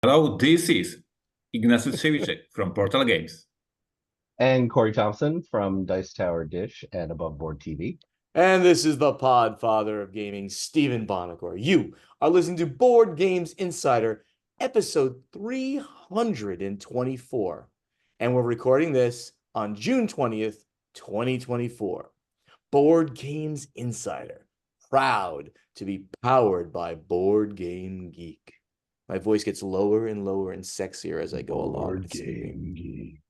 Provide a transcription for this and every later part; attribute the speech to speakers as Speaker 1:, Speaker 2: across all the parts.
Speaker 1: Hello, this is Ignacy from Portal Games.
Speaker 2: And Corey Thompson from Dice Tower Dish and Above Board TV.
Speaker 3: And this is the Podfather of Gaming, Stephen Bonagor. You are listening to Board Games Insider, episode 324. And we're recording this on June 20th, 2024. Board Games Insider, proud to be powered by Board Game Geek. My voice gets lower and lower and sexier as I go along.
Speaker 2: Board Game Geek.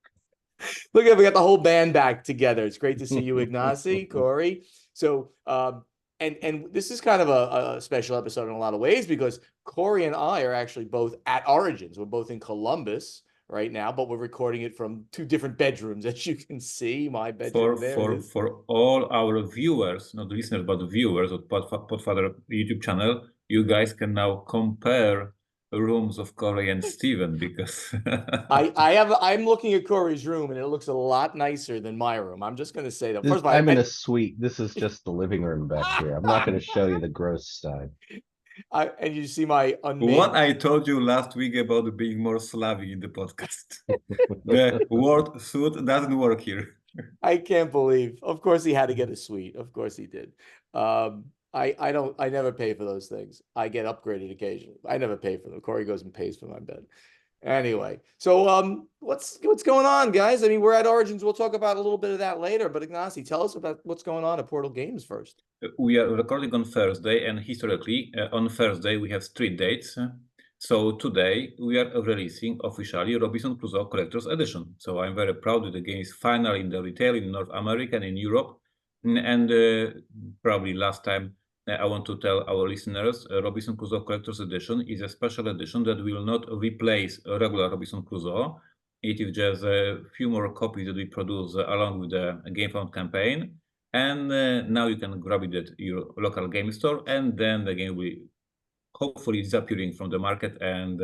Speaker 3: Look at, we got the whole band back together. It's great to see you, Ignacy, Corey. So, and this is kind of a special episode in a lot of ways because Corey and I are actually both at Origins. We're both in Columbus right now, but we're recording it from two different bedrooms, as you can see. My bedroom
Speaker 1: for all our viewers, not listeners, but viewers of Podfather YouTube channel, you guys can now compare rooms of Corey and Steven because
Speaker 3: I'm looking at Corey's room and it looks a lot nicer than my room. I'm just going to say that. First of all,
Speaker 2: I'm in a suite. This is just the living room back here. I'm not going to show you the gross side.
Speaker 3: And you see my
Speaker 1: what I told you last week about being more Slavic in the podcast. The word suit doesn't work here.
Speaker 3: I can't believe. Of course, he had to get a suite. Of course, he did. I never pay for those things. I get upgraded occasionally. I never pay for them. Corey goes and pays for my bed. Anyway, so what's going on, guys? I mean, we're at Origins. We'll talk about a little bit of that later. But Ignacy, tell us about what's going on at Portal Games first.
Speaker 1: We are recording on Thursday, and historically, on Thursday we have street dates. So today we are releasing officially Robinson Crusoe Collector's Edition. So I'm very proud that the game is finally in the retail in North America and in Europe. And probably last time I want to tell our listeners, Robinson Crusoe Collector's Edition is a special edition that will not replace a regular Robinson Crusoe. It is just a few more copies that we produce along with the GameFound campaign. And now you can grab it at your local game store, and then the game will hopefully disappearing from the market, and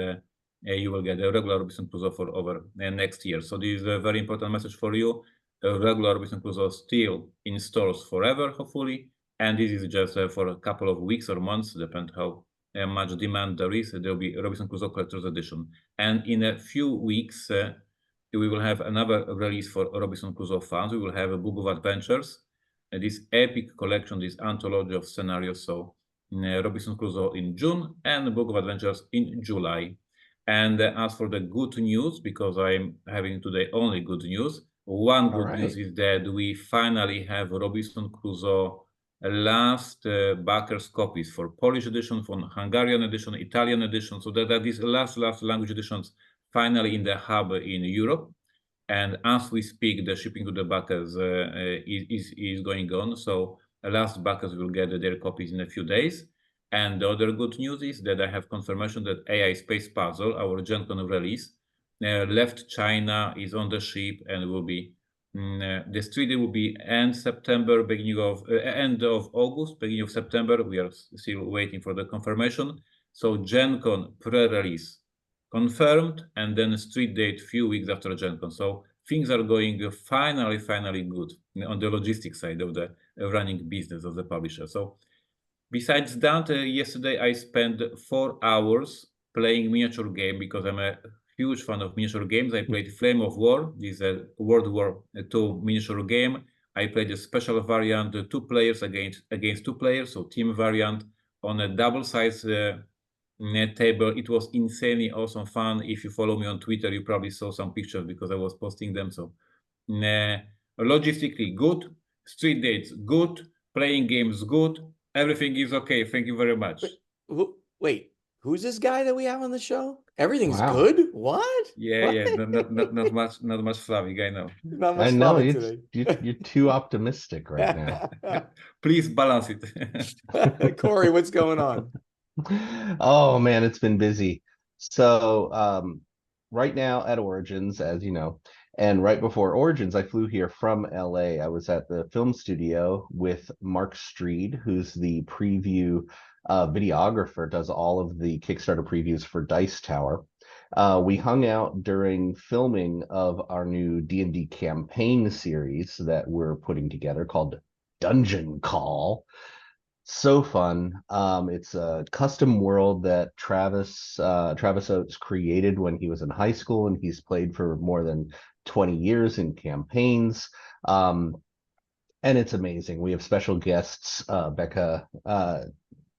Speaker 1: you will get a regular Robinson Crusoe for over next year. So this is a very important message for you. A regular Robinson Crusoe still in stores forever, hopefully. And this is just for a couple of weeks or months, depend how much demand there is. There will be Robinson Crusoe Collector's Edition. And in a few weeks, we will have another release for Robinson Crusoe fans. We will have a Book of Adventures, this epic collection, this anthology of scenarios. So Robinson Crusoe in June and Book of Adventures in July. And as for the good news, because I'm having today only good news, one good news is that we finally have Robinson Crusoe last backers copies for Polish edition, for Hungarian edition, Italian edition. So that these last language editions finally in the hub in Europe. And as we speak, the shipping to the backers is going on. So last backers will get their copies in a few days. And the other good news is that I have confirmation that AI Space Puzzle, our Gen Con release, left China, is on the ship, and will be the street will be end September, beginning of end of August, beginning of September. We are still waiting for the confirmation. So Gen Con pre-release confirmed, and then street date few weeks after Gen Con. So things are going finally good on the logistics side of the running business of the publisher. So besides that, yesterday I spent 4 hours playing miniature game because I'm a huge fan of miniature games. I played Flame of War. This is a World War II miniature game. I played a special variant, 2 players against 2 players, so team variant on a double size table. It was insanely awesome fun. If you follow me on Twitter, you probably saw some pictures because I was posting them. So logistically good, street dates good, playing games good. Everything is okay. Thank you very much.
Speaker 3: Wait, who's this guy that we have on the show? Everything's good? What?
Speaker 1: Yeah, what? Not much Slavic, I know.
Speaker 3: Not much
Speaker 2: I know
Speaker 3: today.
Speaker 2: you're too optimistic right now.
Speaker 1: Please balance it.
Speaker 3: Corey, what's going on?
Speaker 2: Oh man, it's been busy. So right now at Origins, as you know, and right before Origins, I flew here from LA. I was at the film studio with Mark Streed, who's the preview videographer, does all of the Kickstarter previews for Dice Tower. We hung out during filming of our new D&D campaign series that we're putting together called Dungeon Call. So fun. It's a custom world that Travis Oates created when he was in high school, and he's played for more than 20 years in campaigns. And it's amazing. We have special guests, Becca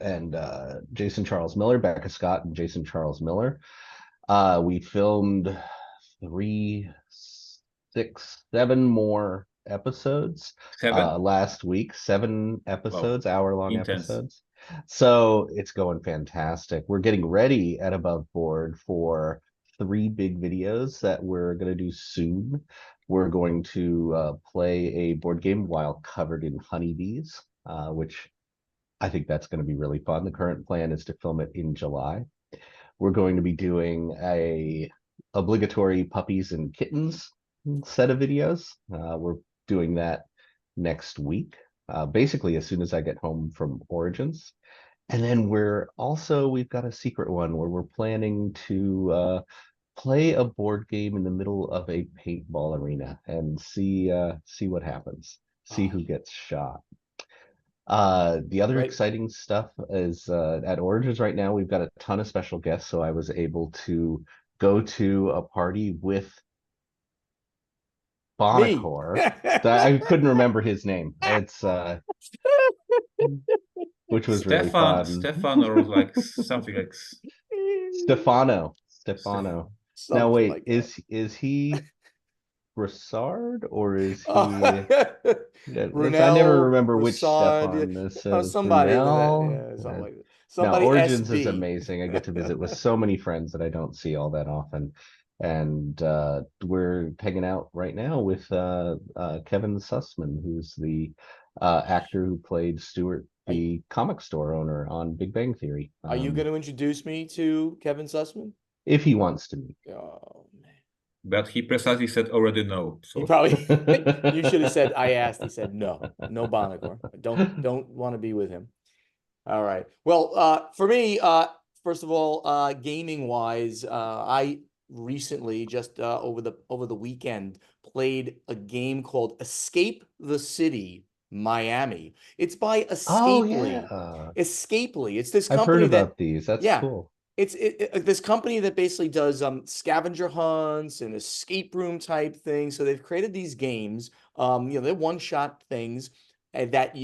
Speaker 2: and Jason Charles Miller, Becca Scott and Jason Charles Miller. We filmed 3, 6, 7 more episodes
Speaker 1: 7?
Speaker 2: last week. 7
Speaker 1: Wow,
Speaker 2: episodes, hour-long
Speaker 1: intense.
Speaker 2: episodes. So it's going fantastic. We're getting ready at Above Board for 3 big videos that we're going to do soon. We're going to play a board game while covered in honeybees, which I think that's going to be really fun. The current plan is to film it in July. We're going to be doing a obligatory puppies and kittens set of videos. We're doing that next week, basically as soon as I get home from Origins. And then we've got a secret one where we're planning to play a board game in the middle of a paintball arena and see what happens, see who gets shot. The other
Speaker 3: Right.
Speaker 2: exciting stuff is at Origins right now, we've got a ton of special guests. So I was able to go to a party with
Speaker 3: Me.
Speaker 2: Bonacor. I couldn't remember his name. It's which was really fun.
Speaker 1: Stefan, or like something like
Speaker 2: Stefano.
Speaker 1: Stefan.
Speaker 2: Stefano. Now
Speaker 3: Something
Speaker 2: wait,
Speaker 3: like that.
Speaker 2: is he Broussard or is
Speaker 3: Oh,
Speaker 2: he I never
Speaker 3: Brunel,
Speaker 2: remember which
Speaker 3: Broussard,
Speaker 2: Stefan this
Speaker 3: oh,
Speaker 2: is.
Speaker 3: somebody with that,
Speaker 2: Brunel.
Speaker 3: yeah, something like that.
Speaker 2: No,
Speaker 3: Somebody
Speaker 2: Origins is
Speaker 3: SB.
Speaker 2: amazing. I get to visit with so many friends that I don't see all that often. And we're hanging out right now with Kevin Sussman, who's the actor who played Stuart,
Speaker 3: Are,
Speaker 2: the comic store owner on Big Bang Theory.
Speaker 3: are you going to introduce me to Kevin Sussman?
Speaker 2: If he wants to meet.
Speaker 3: Oh, man.
Speaker 1: But he precisely said already no.
Speaker 3: He
Speaker 1: So
Speaker 3: probably, you should have said, I asked. He said, no, no Bonacor. Don't want to be with him. All right. Well, for me, first of all, gaming wise, I recently just over the weekend played a game called Escape the City Miami. It's by
Speaker 2: Oh
Speaker 3: Escapely.
Speaker 2: yeah.
Speaker 3: Escapely. It's this
Speaker 2: I've heard
Speaker 3: company that,
Speaker 2: about these. That's
Speaker 3: yeah,
Speaker 2: cool.
Speaker 3: it's this company that basically does scavenger hunts and escape room type things. So they've created these games. They're one-shot things that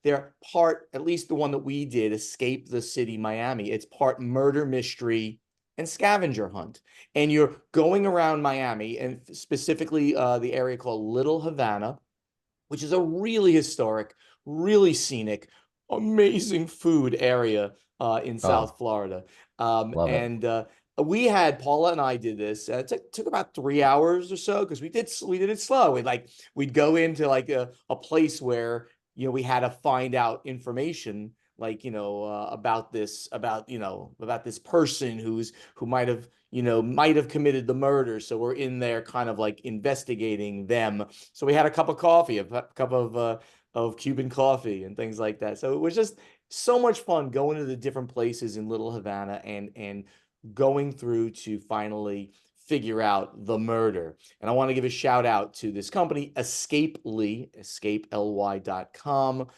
Speaker 3: they're part, at least the one that we did, Escape the City Miami. It's part murder mystery and scavenger hunt. And you're going around Miami and specifically the area called Little Havana, which is a really historic, really scenic, amazing food area in
Speaker 2: Oh,
Speaker 3: South Florida.
Speaker 2: love it.
Speaker 3: And we had Paula and I did this. It took about 3 hours or so because we did it slow. We'd go into like a place where we had to find out information like about this person who might have committed the murder. So we're in there kind of like investigating them. So we had a cup of coffee, a cup of Cuban coffee and things like that. So it was just so much fun going to the different places in Little Havana and going through to finally figure out the murder. And I want to give a shout out to this company, Escapely, escapely.com.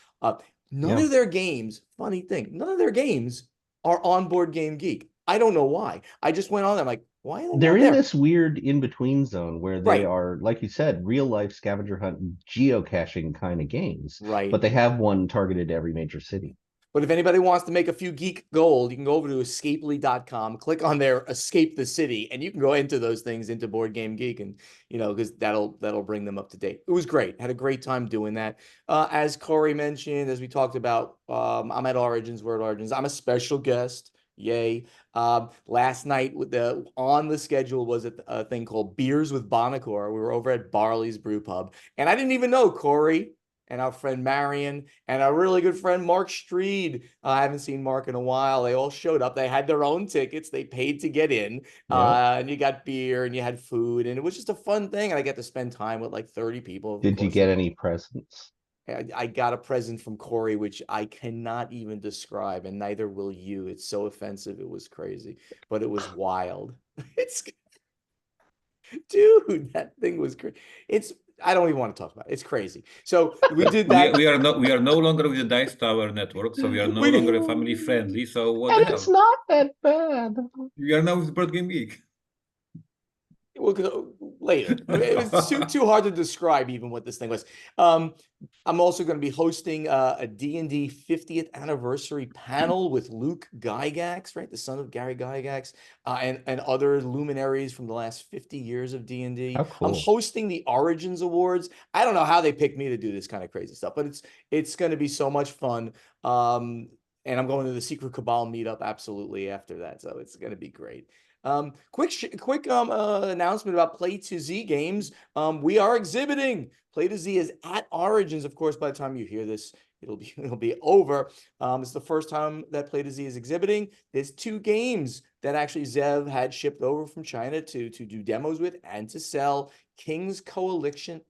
Speaker 3: None
Speaker 2: Yeah.
Speaker 3: of their games, funny thing, none of their games are on Board Game Geek. I don't know why. I just went on there, I'm like, why are they
Speaker 2: They're
Speaker 3: not
Speaker 2: in
Speaker 3: there?
Speaker 2: this weird in-between zone where they
Speaker 3: Right,
Speaker 2: are, like you said, real life scavenger hunt geocaching kind of games,
Speaker 3: right.
Speaker 2: but they have one targeted to every major city.
Speaker 3: But if anybody wants to make a few geek gold, you can go over to escapely.com, click on their Escape the City, and you can go into those things into Board Game Geek, and because that'll bring them up to date. It was great. Had a great time doing that. As Corey mentioned, as we talked about, I'm at Origins. We're at Origins. I'm a special guest. Yay. Last night on the schedule was a thing called Beers with Bonacor. We were over at Barley's Brew Pub, and I didn't even know Corey and our friend Marion and our really good friend Mark Streed. I haven't seen Mark in a while. They all showed up. They had their own tickets. They paid to get in.
Speaker 2: Yep.
Speaker 3: And you got beer and you had food. And it was just a fun thing. And I got to spend time with like 30 people over the
Speaker 2: Did you
Speaker 3: course
Speaker 2: get
Speaker 3: of
Speaker 2: any presents?
Speaker 3: I got a present from Corey, which I cannot even describe, and neither will you. It's so offensive. It was crazy, but it was wild. It's Dude, that thing was crazy. It's I don't even want to talk about it. It's crazy. So we did that.
Speaker 1: We are no longer with the Dice Tower network, so we are no longer family friendly. So what
Speaker 2: And
Speaker 1: the
Speaker 2: it's
Speaker 1: hell?
Speaker 2: not that bad.
Speaker 1: We are now with Board Game Geek.
Speaker 3: We'll go later. It was too hard to describe even what this thing was. I'm also going to be hosting a D&D 50th anniversary panel with Luke Gygax, right, the son of Gary Gygax, and other luminaries from the last 50 years of D&D.
Speaker 2: How cool.
Speaker 3: I'm hosting the Origins Awards. I don't know how they picked me to do this kind of crazy stuff, but it's going to be so much fun. And I'm going to the Secret Cabal meetup absolutely after that, so it's going to be great. Quick announcement about Play to Z games. We are exhibiting. Play to Z is at Origins. Of course, by the time you hear this, it'll be over. It's the first time that Play to Z is exhibiting. There's 2 games that actually Zev had shipped over from China to do demos with and to sell: King's Coalition,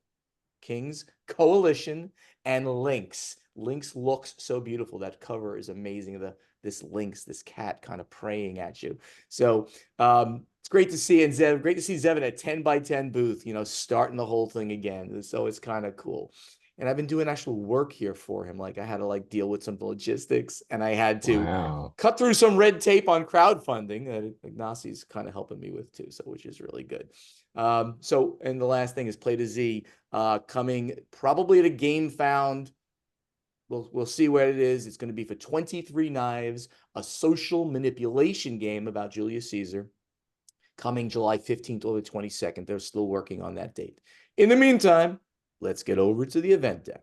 Speaker 3: and Lynx. Lynx looks so beautiful. That cover is amazing. This lynx, this cat kind of praying at you. So it's great to see, and Zev, great to see Zev in a 10x10 booth, starting the whole thing again. So it's kind of cool. And I've been doing actual work here for him. Like I had to deal with some logistics, and I had to cut through some red tape on crowdfunding that Ignacy's kind of helping me with too. So which is really good. So, and the last thing is Play to Z coming probably at a Game Found. We'll see where it is. It's going to be for 23 Knives, a social manipulation game about Julius Caesar, coming July 15th or the 22nd. They're still working on that date. In the meantime, let's get over to the event deck.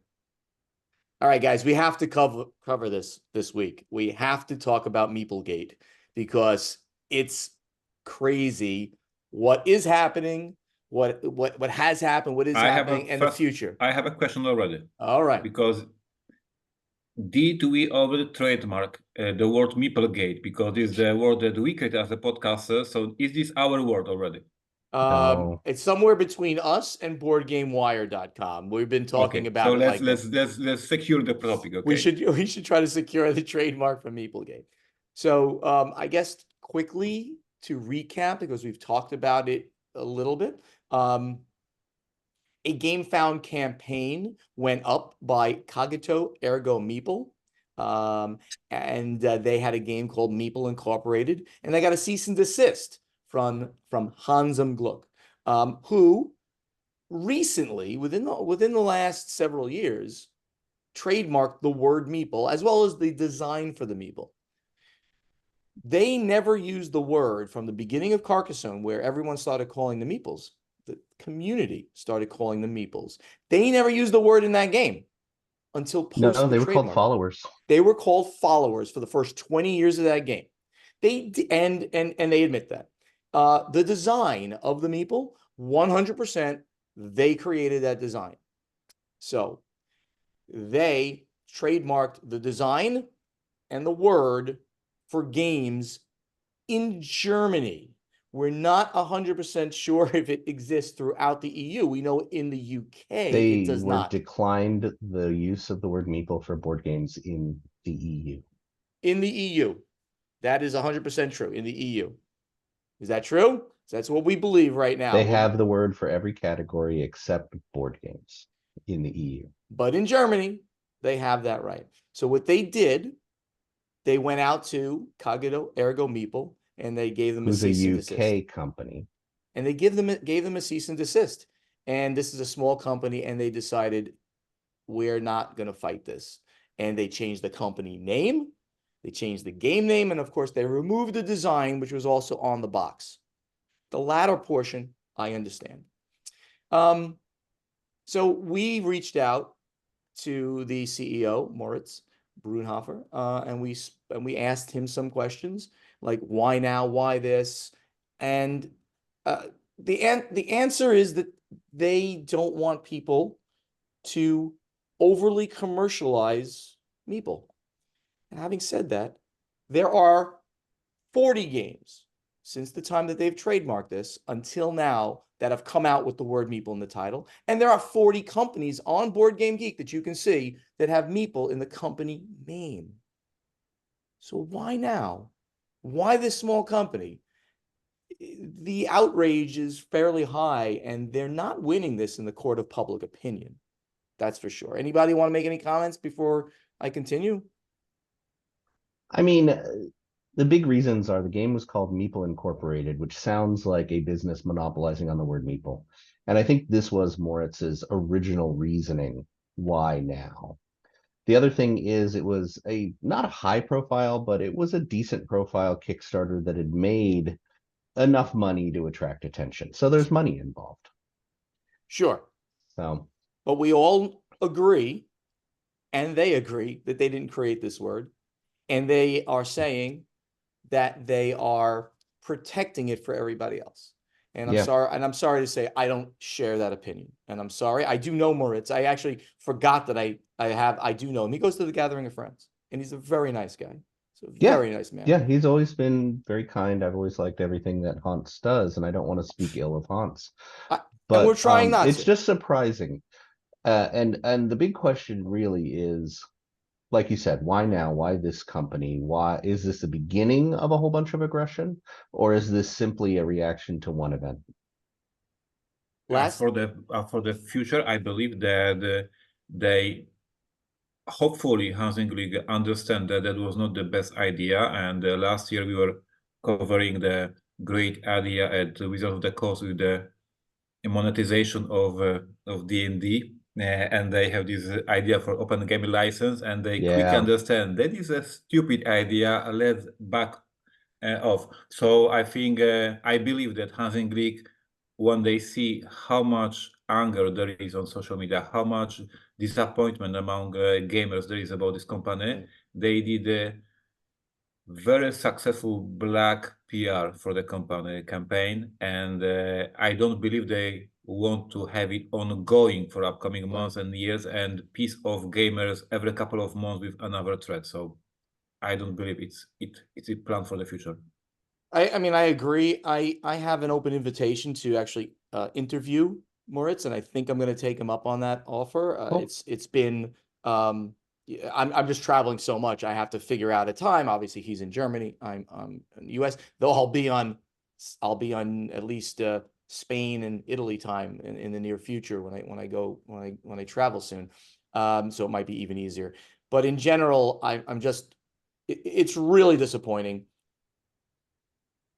Speaker 3: All right, guys, we have to cover this week. We have to talk about Meeplegate because it's crazy what is happening, what has happened, what is happening, and the future.
Speaker 1: I have a question already.
Speaker 3: All right.
Speaker 1: Because did we already trademark the word Meeplegate? Because it's the word that we create as a podcaster. So is this our word already?
Speaker 2: No.
Speaker 3: It's somewhere between us and BoardGameWire.com. We've been talking about
Speaker 1: so
Speaker 3: it.
Speaker 1: Let's secure the topic. Okay.
Speaker 3: We should try to secure the trademark for Meeplegate. So I guess quickly to recap, because we've talked about it a little bit. A Game Found campaign went up by Cogito Ergo Meeple. And they had a game called Meeple Incorporated, and they got a cease and desist from Hansum Gluck, who recently, within the last several years, trademarked the word Meeple as well as the design for the Meeple. They never used the word from the beginning of Carcassonne, where everyone started calling the Meeples. The community started calling them Meeples. They never used the word in that game until post.
Speaker 2: No, they were called followers.
Speaker 3: They were called followers for the first 20 years of that game. They admit that. The design of the Meeple, 100%, they created that design. So they trademarked the design and the word for games in Germany. We're not 100% sure if it exists throughout the EU. We know in the UK it does not.
Speaker 2: They declined the use of the word Meeple for board games in the EU.
Speaker 3: In the EU. That is 100% true. In the EU. Is that true? That's what we believe right now.
Speaker 2: They have the word for every category except board games in the EU.
Speaker 3: But in Germany, they have that right. So what they did, they went out to Cogito Ergo Meeple, and they gave them a cease and desist.
Speaker 2: Who's a UK company.
Speaker 3: And they gave them a cease and desist. And this is a small company, and they decided, we're not going to fight this. And they changed the company name, they changed the game name, and of course, they removed the design, which was also on the box. The latter portion, I understand. So we reached out to the CEO, Moritz Brunhofer, and we asked him some questions like, why now, why this? And the answer is that they don't want people to overly commercialize Meeple. And having said that, there are 40 games since the time that they've trademarked this until now that have come out with the word Meeple in the title. And there are 40 companies on Board Game Geek that you can see that have Meeple in the company name. So why now? Why this small company? the outrage is fairly high, and they're not winning this in the court of public opinion. That's for sure. Anybody want to make any comments before I continue?
Speaker 2: I mean, the big reasons are the game was called Meeple Incorporated, which sounds like a business monopolizing on the word Meeple. And I think this was Moritz's original reasoning. Why now? The other thing is it was not a high profile, but it was a decent profile Kickstarter that had made enough money to attract attention. So there's money involved.
Speaker 3: Sure.
Speaker 2: So,
Speaker 3: but we all agree, and they agree, that they didn't create this word. And they are saying that they are protecting it for everybody else. And I'm sorry to say I don't share that opinion. And I'm sorry. I do know Moritz. I actually forgot that I do know him. He goes to the Gathering of Friends, and he's a very nice guy. So very nice man.
Speaker 2: Yeah, he's always been very kind. I've always liked everything that Hans does, and I don't want to speak ill of Hans. But
Speaker 3: and we're trying not
Speaker 2: it's
Speaker 3: to.
Speaker 2: just surprising. And the big question really is, like you said, why now? Why this company? Why is this the beginning of a whole bunch of aggression, or is this simply a reaction to one event?
Speaker 1: For the future, I believe that they hopefully Hansing League understand that that was not the best idea. And last year we were covering the great idea at Wizard of the Coast with the monetization of D&D. And they have this idea for open game license, and they quickly understand that is a stupid idea. Let's back off. So I think I believe that Hansing League, when they see how much anger there is on social media, how much disappointment among gamers there is about this company, they did a very successful black PR for the company campaign, and I don't believe they want to have it ongoing for upcoming months and years and piece off gamers every couple of months with another threat. So I don't believe it's a plan for the future.
Speaker 3: I mean, I agree. I have an open invitation to actually interview Moritz, and I think I'm going to take him up on that offer.
Speaker 2: Cool.
Speaker 3: It's been I'm just traveling so much. I have to figure out a time. Obviously, he's in Germany. I'm in the US. Though I'll be on at least Spain and Italy time in the near future when I travel soon. So it might be even easier. But in general, I'm just it's really disappointing.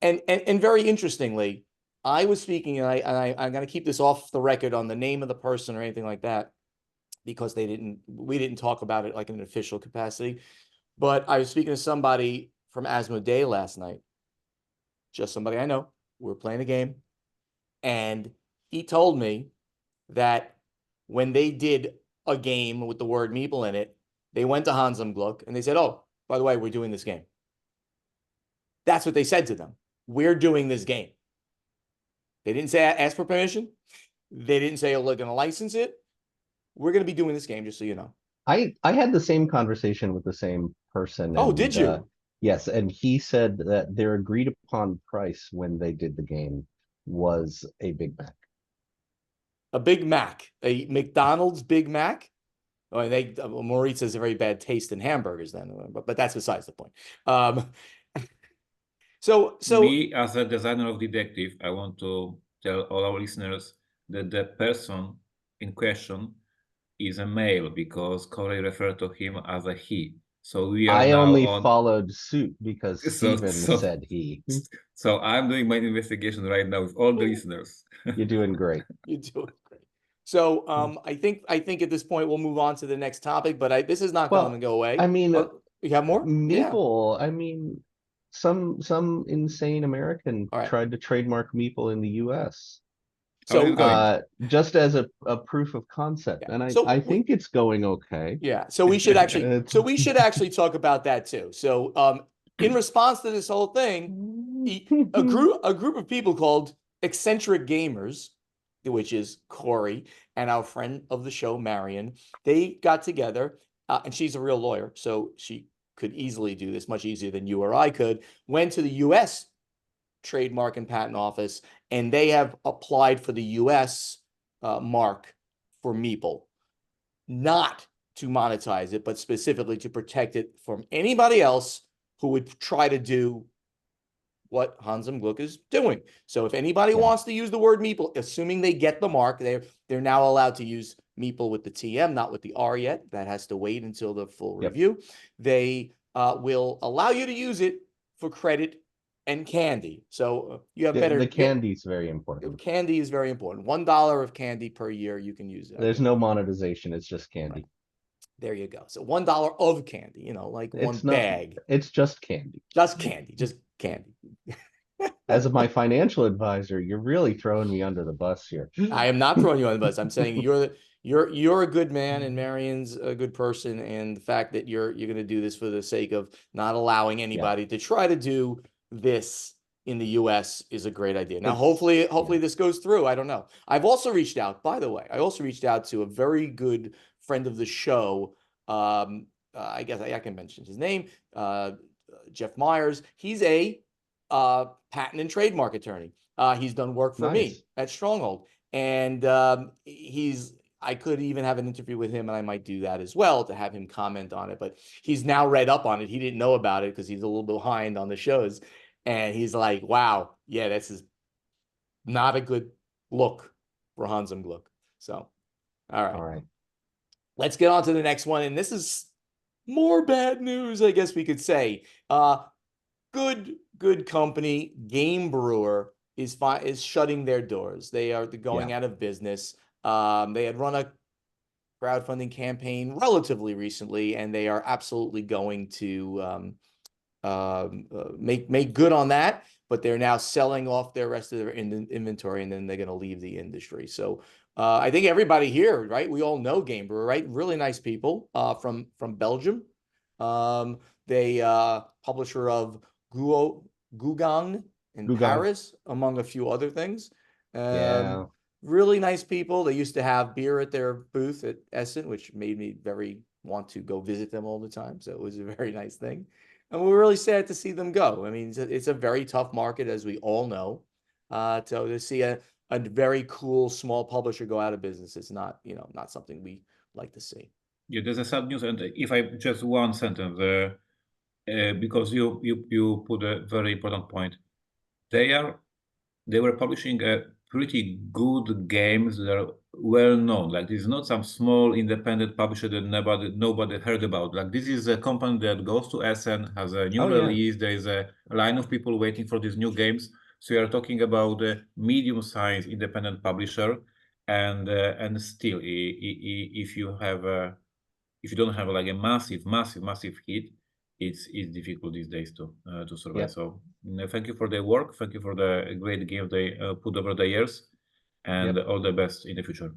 Speaker 3: And very interestingly, I was speaking, and I'm going to keep this off the record on the name of the person or anything like that, because we didn't talk about it like in an official capacity. But I was speaking to somebody from Asmod last night, just somebody I know. We were playing a game, and he told me that when they did a game with the word Meeple in it, they went to Hans and Gluck and they said, "Oh, by the way, we're doing this game." That's what they said to them. We're doing this game. They didn't say ask for permission. They didn't say, oh, we're going to license it. We're going to be doing this game, just so you know.
Speaker 2: I had the same conversation with the same person.
Speaker 3: Oh, did you?
Speaker 2: Yes, and he said that their agreed upon price when they did the game was a Big Mac.
Speaker 3: A Big Mac, a McDonald's Big Mac. Oh, and Moritz has a very bad taste in hamburgers then, but that's besides the point. So
Speaker 1: me as a designer of detective, I want to tell all our listeners that the person in question is a male, because Corey referred to him as a he. So we are
Speaker 2: only followed suit because Steven said he.
Speaker 1: So I'm doing my investigation right now with all the listeners.
Speaker 2: You're doing great.
Speaker 3: You're doing great. So I think at this point we'll move on to the next topic, but this is not going to go away.
Speaker 2: I mean,
Speaker 3: you have more?
Speaker 2: Meeple. Yeah. I mean, some insane American tried to trademark Meeple in the US. So just as a proof of concept, and I think it's going okay.
Speaker 3: Yeah. So we should actually talk about that too. So in response to this whole thing, a group of people called Eccentric Gamers, which is Corey and our friend of the show, Marion, they got together, and she's a real lawyer, so she could easily do this much easier than you or I could, went to the US Trademark and Patent Office, and they have applied for the US mark for Meeple, not to monetize it, but specifically to protect it from anybody else who would try to do what Hans im Gluck is doing. So if anybody
Speaker 2: Yeah.
Speaker 3: wants to use the word Meeple, assuming they get the mark, they're now allowed to use Meeple with the TM, not with the R yet. That has to wait until the full
Speaker 2: Yep.
Speaker 3: review. They will allow you to use it for credit and candy. So you have better.
Speaker 2: The candy is very important.
Speaker 3: Candy is very important. $1 of candy per year you can use it.
Speaker 2: There's no monetization. It's just candy.
Speaker 3: Right. There you go. So $1 of candy, you know, like one bag.
Speaker 2: It's just candy.
Speaker 3: Just candy. Just candy.
Speaker 2: As of my financial advisor, you're really throwing me under the bus here.
Speaker 3: I am not throwing you under the bus. I'm saying you're a good man and Marion's a good person, and the fact that you're going to do this for the sake of not allowing anybody to try to do this in the US is a great idea. Now, hopefully this goes through. I don't know. I've also reached out, by the way. I also reached out to a very good friend of the show. I guess I can mention his name. Jeff Myers. He's a patent and trademark attorney. He's done work for me at Stronghold, and I could even have an interview with him, and I might do that as well to have him comment on it. But he's now read up on it. He didn't know about it because he's a little behind on the shows, and he's like, "Wow, yeah, this is not a good look for Hans im Gluck." So, all right, let's get on to the next one, and this is more bad news, I guess we could say. Good company, Game Brewer is shutting their doors. They're going out of business. They had run a crowdfunding campaign relatively recently, and they are absolutely going to make good on that. But they're now selling off their rest of their inventory, and then they're going to leave the industry. So I think everybody here, right? We all know Game Brewer, right? Really nice people from Belgium. They publisher of Gugong in Paris, among a few other things. Really nice people. They used to have beer at their booth at Essen, which made me want to go visit them all the time. So it was a very nice thing. And we're really sad to see them go. I mean, it's a very tough market, as we all know. So to see a very cool small publisher go out of business, it's not something we like to see.
Speaker 1: Yeah, there's a sad news, and if I just one sentence there, because you put a very important point. They were publishing a pretty good games that are well known. Like, this is not some small independent publisher that nobody heard about. Like, this is a company that goes to Essen, has a new release. There is a line of people waiting for these new games. So you are talking about a medium-sized independent publisher, and still, if you don't have like a massive hit, it's difficult these days to survive. So thank you for their work. Thank you for the great game they put over the years, and all the best in the future.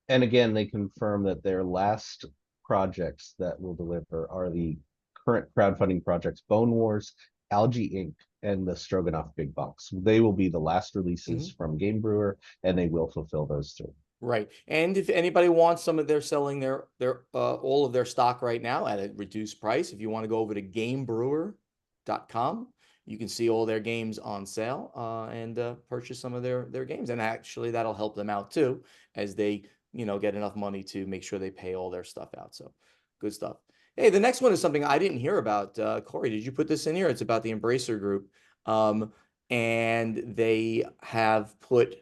Speaker 2: And again, they confirm that their last projects that will deliver are the current crowdfunding projects: Bone Wars, Algae Inc., and the Stroganoff Big Box. They will be the last releases from Game Brewer, and they will fulfill those three.
Speaker 3: Right. And if anybody wants they're selling their all of their stock right now at a reduced price. If you want to go over to gamebrewer.com, you can see all their games on sale and purchase some of their games. And actually, that'll help them out too, as they get enough money to make sure they pay all their stuff out. So good stuff. Hey, the next one is something I didn't hear about. Corey, did you put this in here? It's about the Embracer Group, and they have put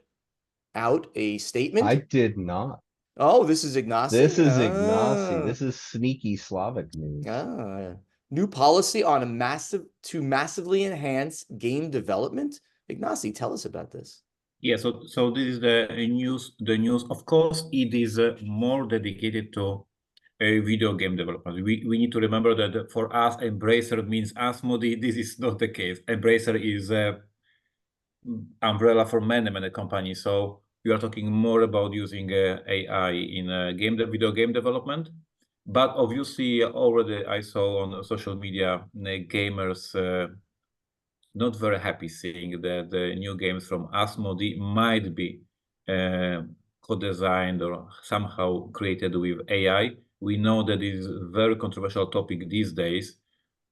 Speaker 3: out a statement.
Speaker 2: I did not.
Speaker 3: Oh, this is Ignacy.
Speaker 2: This is Ignacy. This is sneaky Slavic news.
Speaker 3: New policy on massively enhance game development. Ignacy, tell us about this.
Speaker 1: Yeah, so this is the news. The news, of course, it is more dedicated to a video game development. We need to remember that for us, Embracer means Asmod. This is not the case. Embracer is a umbrella for many companies. So we are talking more about using AI in video game development. But obviously, already I saw on social media gamers not very happy seeing that the new games from Asmodee might be co-designed or somehow created with AI. We know that it is a very controversial topic these days.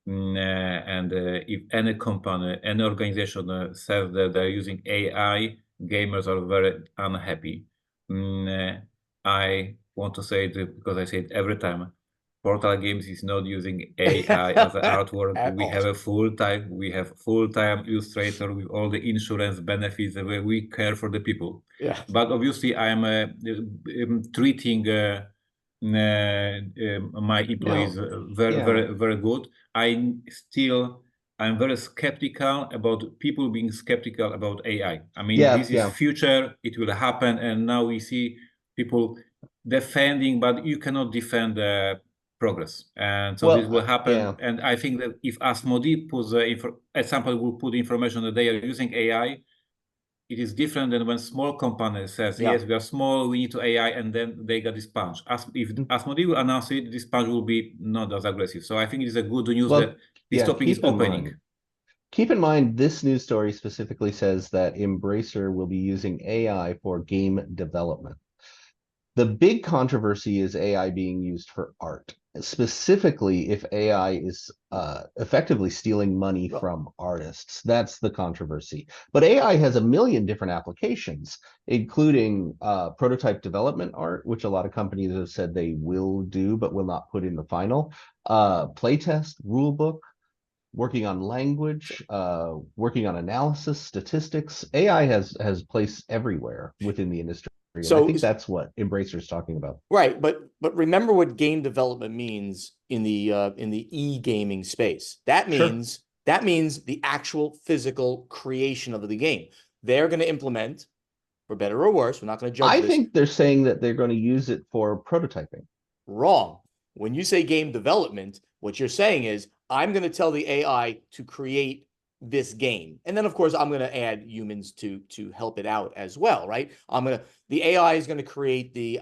Speaker 1: And if any company, any organization says that they're using AI, gamers are very unhappy. I want to say it because I say it every time. Portal Games is not using AI as an artwork.
Speaker 3: At
Speaker 1: We
Speaker 3: all.
Speaker 1: have a full-time illustrator with all the insurance benefits, the way we care for the people.
Speaker 3: Yeah.
Speaker 1: But obviously, I am treating my employees very good. I'm very skeptical about people being skeptical about AI. I mean, this is future, it will happen, and now we see people defending, but you cannot defend progress. And so this will happen. And I think that if Asmodi puts at some point will put information that they are using AI, it is different than when small companies says, yes, we are small, we need to AI, and then they get this punch. If Asmodi will announce it, this punch will be not as aggressive. So I think it is a good news that this topic is opening.
Speaker 2: Keep in mind, this news story specifically says that Embracer will be using AI for game development. The big controversy is AI being used for art, specifically if AI is effectively stealing money from artists. That's the controversy. But AI has a million different applications, including prototype development art, which a lot of companies have said they will do, but will not put in the final, playtest, rulebook, working on language, working on analysis, statistics. AI has place everywhere within the industry. So I think that's what Embracer is talking about.
Speaker 3: Right, but remember what game development means in the e-gaming space. That means the actual physical creation of the game. They're going to implement, for better or worse, we're not going to judge this.
Speaker 2: I think they're saying that they're going to use it for prototyping.
Speaker 3: Wrong. When you say game development, what you're saying is I'm going to tell the AI to create this game, and then of course I'm going to add humans to help it out as well, right? The AI is going to create the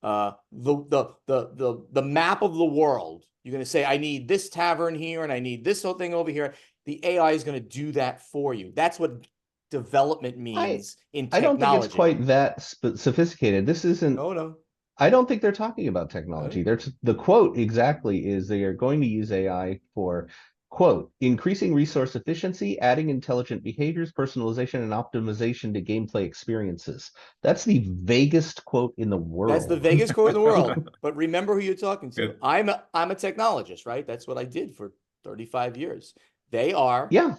Speaker 3: the map of the world. You're going to say I need this tavern here and I need this whole thing over here. The AI is going to do that for you. That's what development means in technology.
Speaker 2: I don't think it's quite that sophisticated. This isn't.
Speaker 3: No.
Speaker 2: I don't think they're talking about technology. The quote exactly is they are going to use AI for, quote, increasing resource efficiency, adding intelligent behaviors, personalization, and optimization to gameplay experiences. That's the vaguest quote in the world.
Speaker 3: That's the vaguest quote in the world. But remember who you're talking to. I'm a technologist, right? That's what I did for 35 years. They are.
Speaker 2: Yeah.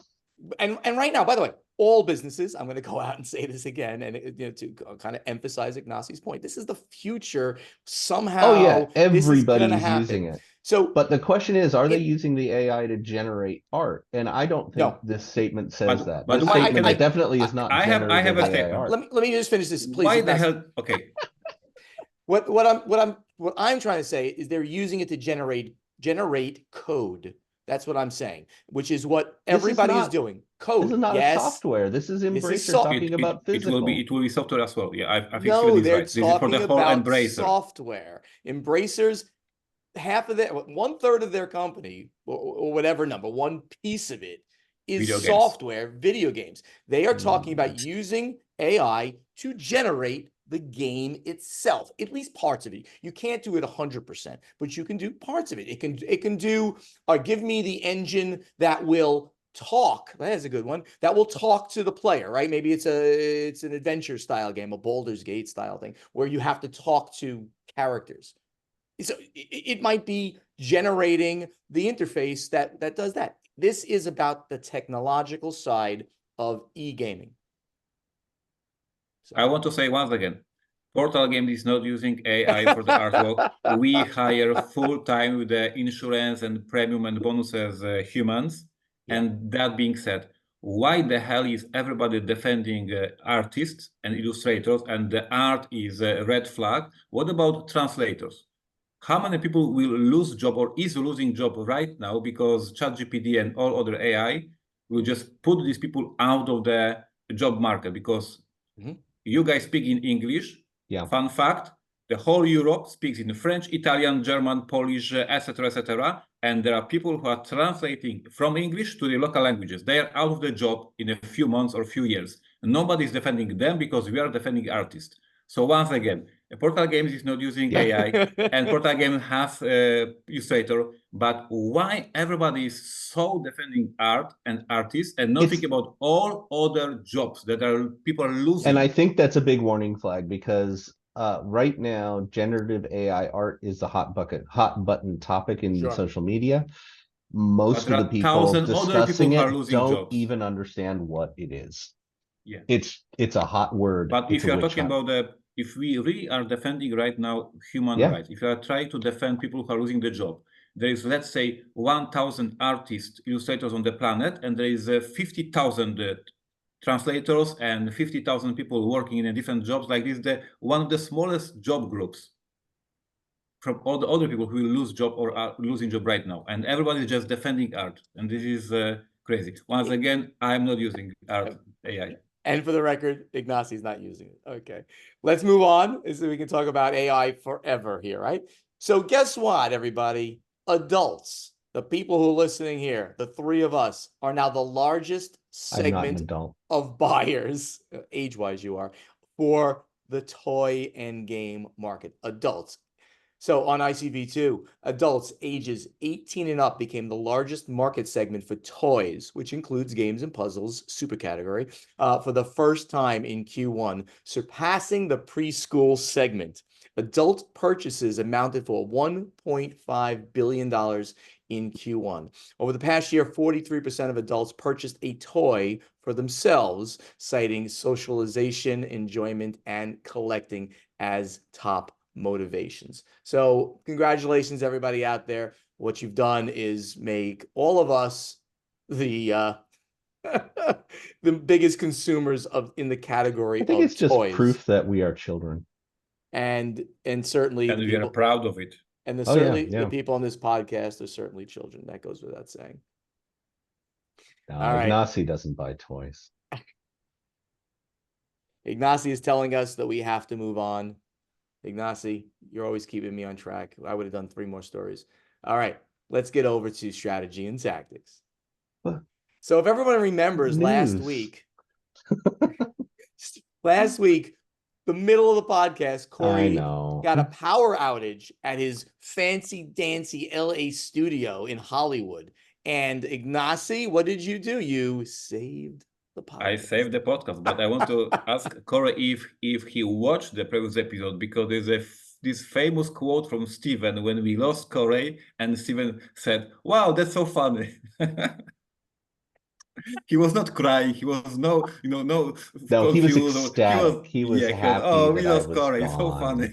Speaker 3: And right now, by the way, all businesses, I'm going to go out and say this again, and to kind of emphasize Ignacy's point, this is the future. Somehow,
Speaker 2: everybody's using it.
Speaker 3: So,
Speaker 2: but the question is, are they using the AI to generate art? And I don't think this statement says that.
Speaker 1: But
Speaker 2: this statement definitely is not.
Speaker 1: I have a statement.
Speaker 3: Art. Let me just finish this, please.
Speaker 1: Why the hell? Okay.
Speaker 3: What I'm trying to say is they're using it to generate code. That's what I'm saying, which is what everybody is doing. Code.
Speaker 2: This is not a software. This is Embracer talking about physical.
Speaker 1: It will be software as well. Yeah, I think
Speaker 3: no, they're
Speaker 1: right. This is for the whole
Speaker 3: about
Speaker 1: Embracer.
Speaker 3: Software. Embracer's half of their 1/3 of their company, or whatever number, one piece of it is software, video games. They are talking about using AI to generate the game itself, at least parts of it. You can't do it 100%, but you can do parts of it. It can do, give me the engine that will talk. That is a good one. That will talk to the player, right? Maybe it's an adventure style game, a Baldur's Gate style thing, where you have to talk to characters. So it might be generating the interface that does that. This is about the technological side of e-gaming.
Speaker 1: So. I want to say once again, Portal Games is not using AI for the artwork. We hire full-time with the insurance and premium and bonuses humans. Yeah. And that being said, why the hell is everybody defending artists and illustrators and the art is a red flag? What about translators? How many people will lose job or is losing job right now because ChatGPT and all other AI will just put these people out of the job market because you guys speak in English.
Speaker 2: Yeah.
Speaker 1: Fun fact, the whole Europe speaks in French, Italian, German, Polish, etc., etc. And there are people who are translating from English to the local languages. They are out of the job in a few months or few years. Nobody is defending them because we are defending artists. So once again, Portal Games is not using AI, and Portal Games has Illustrator. But why everybody is so defending art and artists and not thinking about all other jobs that people are losing?
Speaker 2: And I think that's a big warning flag because right now, generative AI art is the hot button topic in
Speaker 3: Sure.
Speaker 2: social media.
Speaker 1: But
Speaker 2: Most
Speaker 1: there
Speaker 2: of the
Speaker 1: are
Speaker 2: people
Speaker 1: thousand other people
Speaker 2: discussing
Speaker 1: who are
Speaker 2: it
Speaker 1: losing
Speaker 2: don't
Speaker 1: jobs.
Speaker 2: even understand what it is.
Speaker 1: Yeah.
Speaker 2: It's a hot word.
Speaker 1: But
Speaker 2: It's
Speaker 1: if you
Speaker 2: a
Speaker 1: are
Speaker 2: witch
Speaker 1: talking
Speaker 2: hunt.
Speaker 1: about if we really are defending right now human
Speaker 2: Yeah.
Speaker 1: rights, if you are trying to defend people who are losing the job, there is, let's say, 1,000 artists, illustrators on the planet, and there is 50,000 translators and 50,000 people working in different jobs like this. One of the smallest job groups from all the other people who will lose job or are losing job right now, and everybody is just defending art, and this is crazy. Once again, I'm not using art AI.
Speaker 3: And for the record, Ignacy's not using it. Okay, let's move on so we can talk about AI forever here, right? So guess what, everybody? Adults, the people who are listening here, the three of us are now the largest
Speaker 2: I'm not an
Speaker 3: segment
Speaker 2: adult.
Speaker 3: of buyers, age-wise you are, for the toy and game market. Adults. So on ICV2, adults ages 18 and up became the largest market segment for toys, which includes games and puzzles, super category, for the first time in Q1, surpassing the preschool segment. Adult purchases amounted for $1.5 billion in Q1. Over the past year, 43% of adults purchased a toy for themselves, citing socialization, enjoyment, and collecting as top motivations. So congratulations, everybody out there. What you've done is make all of us the the biggest consumers in the category
Speaker 2: I think
Speaker 3: of
Speaker 2: it's just
Speaker 3: toys.
Speaker 2: proof that we are children.
Speaker 3: And certainly
Speaker 1: And
Speaker 3: the
Speaker 1: we are
Speaker 3: people
Speaker 1: proud of it.
Speaker 3: and
Speaker 2: Oh, yeah,
Speaker 3: certainly the
Speaker 2: yeah.
Speaker 3: people on this podcast are certainly children. That goes without saying.
Speaker 2: No,
Speaker 3: All right.
Speaker 2: Ignacy doesn't buy toys.
Speaker 3: Ignacy is telling us that we have to move on. Ignacy, you're always keeping me on track. I would have done 3 more stories. All right, let's get over to strategy and tactics.
Speaker 2: What?
Speaker 3: So if everyone remembers last week, the middle of the podcast, Corey got a power outage at his fancy dancy LA studio in Hollywood. And Ignacy, what did you do? You saved the podcast.
Speaker 1: I saved the podcast, but I want to ask Corey if he watched the previous episode, because there's this famous quote from Steven when we lost Corey, and Steven said, "Wow, that's so funny." He was not crying. He was no
Speaker 2: No, he was
Speaker 1: confused.
Speaker 2: ecstatic. He was happy
Speaker 1: oh, we
Speaker 2: that I
Speaker 1: lost
Speaker 2: was
Speaker 1: Corey. It's so
Speaker 2: gone.
Speaker 1: funny.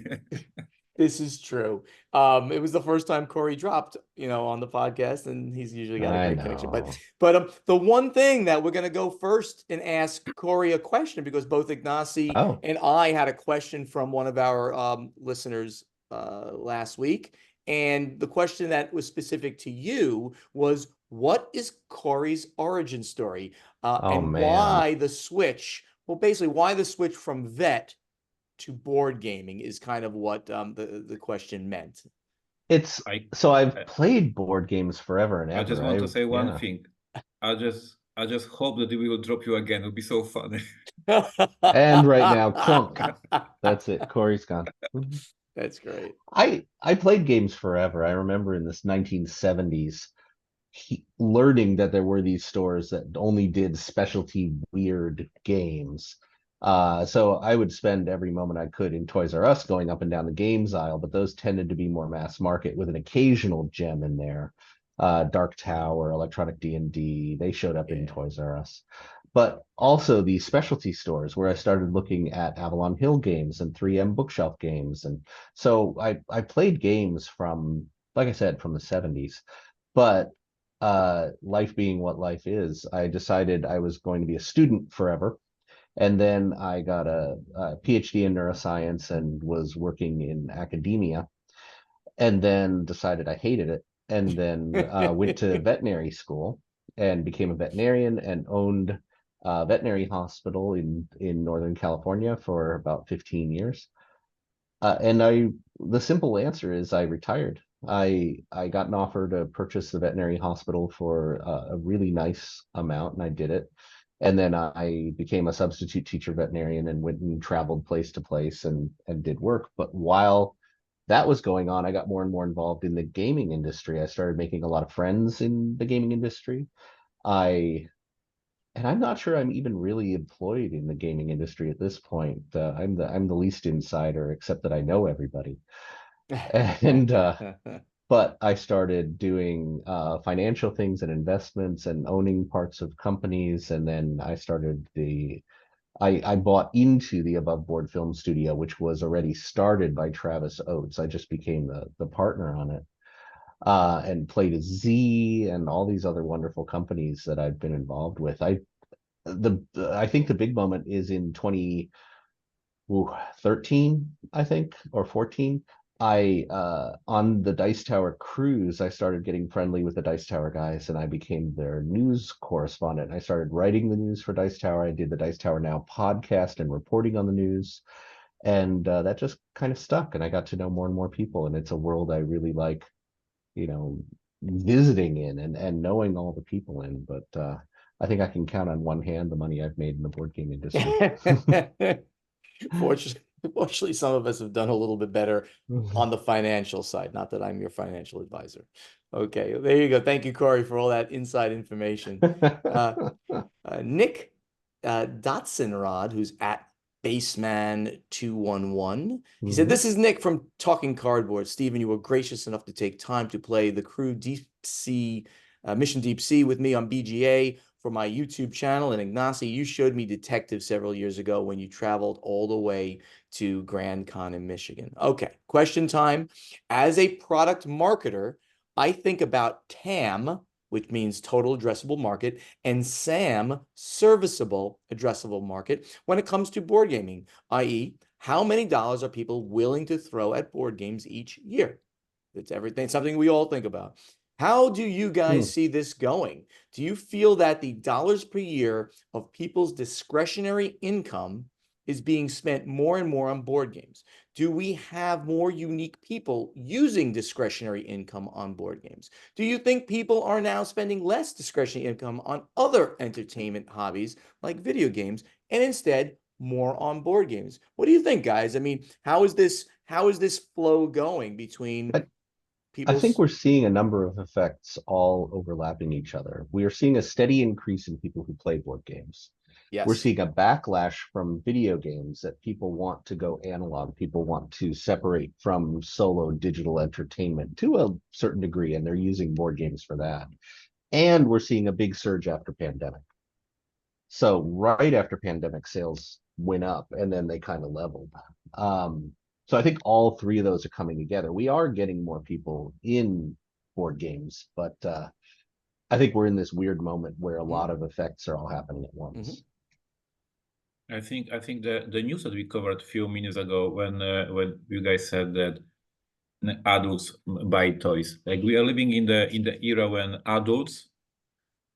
Speaker 3: This is true. It was the first time Corey dropped, on the podcast, and he's usually got a great connection. But the one thing that we're going to go first and ask Corey a question, because both Ignacy and I had a question from one of our listeners last week, and the question that was specific to you was, what is Corey's origin story, and why the switch? Well, basically, why the switch from vet to board gaming is kind of what the question meant.
Speaker 2: I've played board games forever and ever.
Speaker 1: I just want to say one thing. I just hope that we will drop you again. It would be so funny.
Speaker 2: And right now, clunk. That's it. Corey's gone.
Speaker 3: That's great.
Speaker 2: I played games forever. I remember in this 1970s learning that there were these stores that only did specialty weird games. So I would spend every moment I could in Toys R Us going up and down the games aisle, but those tended to be more mass market with an occasional gem in there. Dark Tower, Electronic D&D, they showed up in Toys R Us. But also the specialty stores where I started looking at Avalon Hill games and 3M bookshelf games. And so I played games from, like I said, from the 70s. But life being what life is, I decided I was going to be a student forever. And then I got a PhD in neuroscience and was working in academia, and then decided I hated it. And then went to veterinary school and became a veterinarian and owned a veterinary hospital in Northern California for about 15 years. And the simple answer is I retired. I got an offer to purchase the veterinary hospital for a really nice amount, and I did it. And then I became a substitute teacher veterinarian and went and traveled place to place and did work. But while that was going on, I got more and more involved in the gaming industry. I started making a lot of friends in the gaming industry. I and I'm not sure I'm even really employed in the gaming industry at this point. I'm the least insider, except that I know everybody. And but I started doing financial things and investments and owning parts of companies, and then I bought into the Above Board Film Studio, which was already started by Travis Oates. I just became the partner on it, and played a Z and all these other wonderful companies that I've been involved with. I think the big moment is in 2013, I think, or 14. I On the Dice Tower cruise, I started getting friendly with the Dice Tower guys, and I became their news correspondent. I started writing the news for Dice Tower. I did the Dice Tower Now podcast and reporting on the news, and that just kind of stuck. And I got to know more and more people, and it's a world I really like, you know, visiting in and knowing all the people in. But I think I can count on one hand the money I've made in the board game industry.
Speaker 3: Fortunately, some of us have done a little bit better on the financial side. Not that I'm your financial advisor. Okay, there you go. Thank you, Corey, for all that inside information. Nick Dotson who's at Baseman211. He said, "This is Nick from Talking Cardboard. Stephen, you were gracious enough to take time to play the crew Deep Sea, Mission Deep Sea with me on BGA for my YouTube channel. And Ignacy, you showed me Detective several years ago when you traveled all the way to Grand Con in Michigan." Okay, question time. As a product marketer, I think about TAM, which means total addressable market, and SAM, serviceable addressable market, when it comes to board gaming, i.e., how many dollars are people willing to throw at board games each year? It's everything, something we all think about. How do you guys see this going? Do you feel that the dollars per year of people's discretionary income is being spent more and more on board games? Do we have more unique people using discretionary income on board games? Do you think people are now spending less discretionary income on other entertainment hobbies like video games and instead more on board games? What do you think, guys? I mean, how is this flow going between
Speaker 2: I think
Speaker 3: people's...
Speaker 2: we're seeing a number of effects all overlapping each other. We are seeing a steady increase in people who play board games. We're
Speaker 3: Yes.
Speaker 2: seeing a backlash from video games that people want to go analog. People want to separate from solo digital entertainment to a certain degree, and they're using board games for that. And we're seeing a big surge after pandemic. So right after pandemic, sales went up and then they kind of leveled. So I think all three of those are coming together. We are getting more people in board games, but I think we're in this weird moment where a lot of effects are all happening at once.
Speaker 1: I think the news that we covered a few minutes ago when you guys said that adults buy toys, like we are living in the era when adults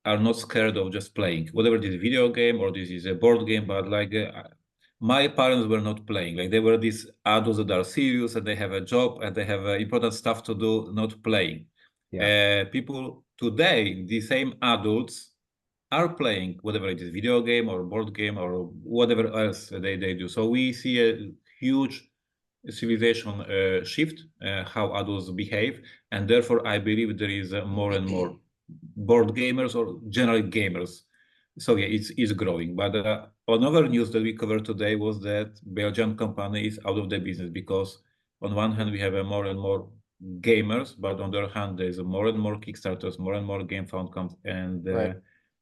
Speaker 1: are not scared of just playing, whatever this video game or this is a board game, but like my parents were not playing. Like they were these adults that are serious and they have a job and they have important stuff to do, not playing. Yeah. People today, the same adults are playing whatever it is, video game or board game or whatever else they do. So we see a huge civilization shift, how adults behave, and therefore I believe there is more and more board gamers or general gamers. So yeah, it's growing. But another news that we covered today was that Belgian company is out of the business because on one hand we have more and more gamers, but on the other hand there's more and more Kickstarters, more and more game fund comes, and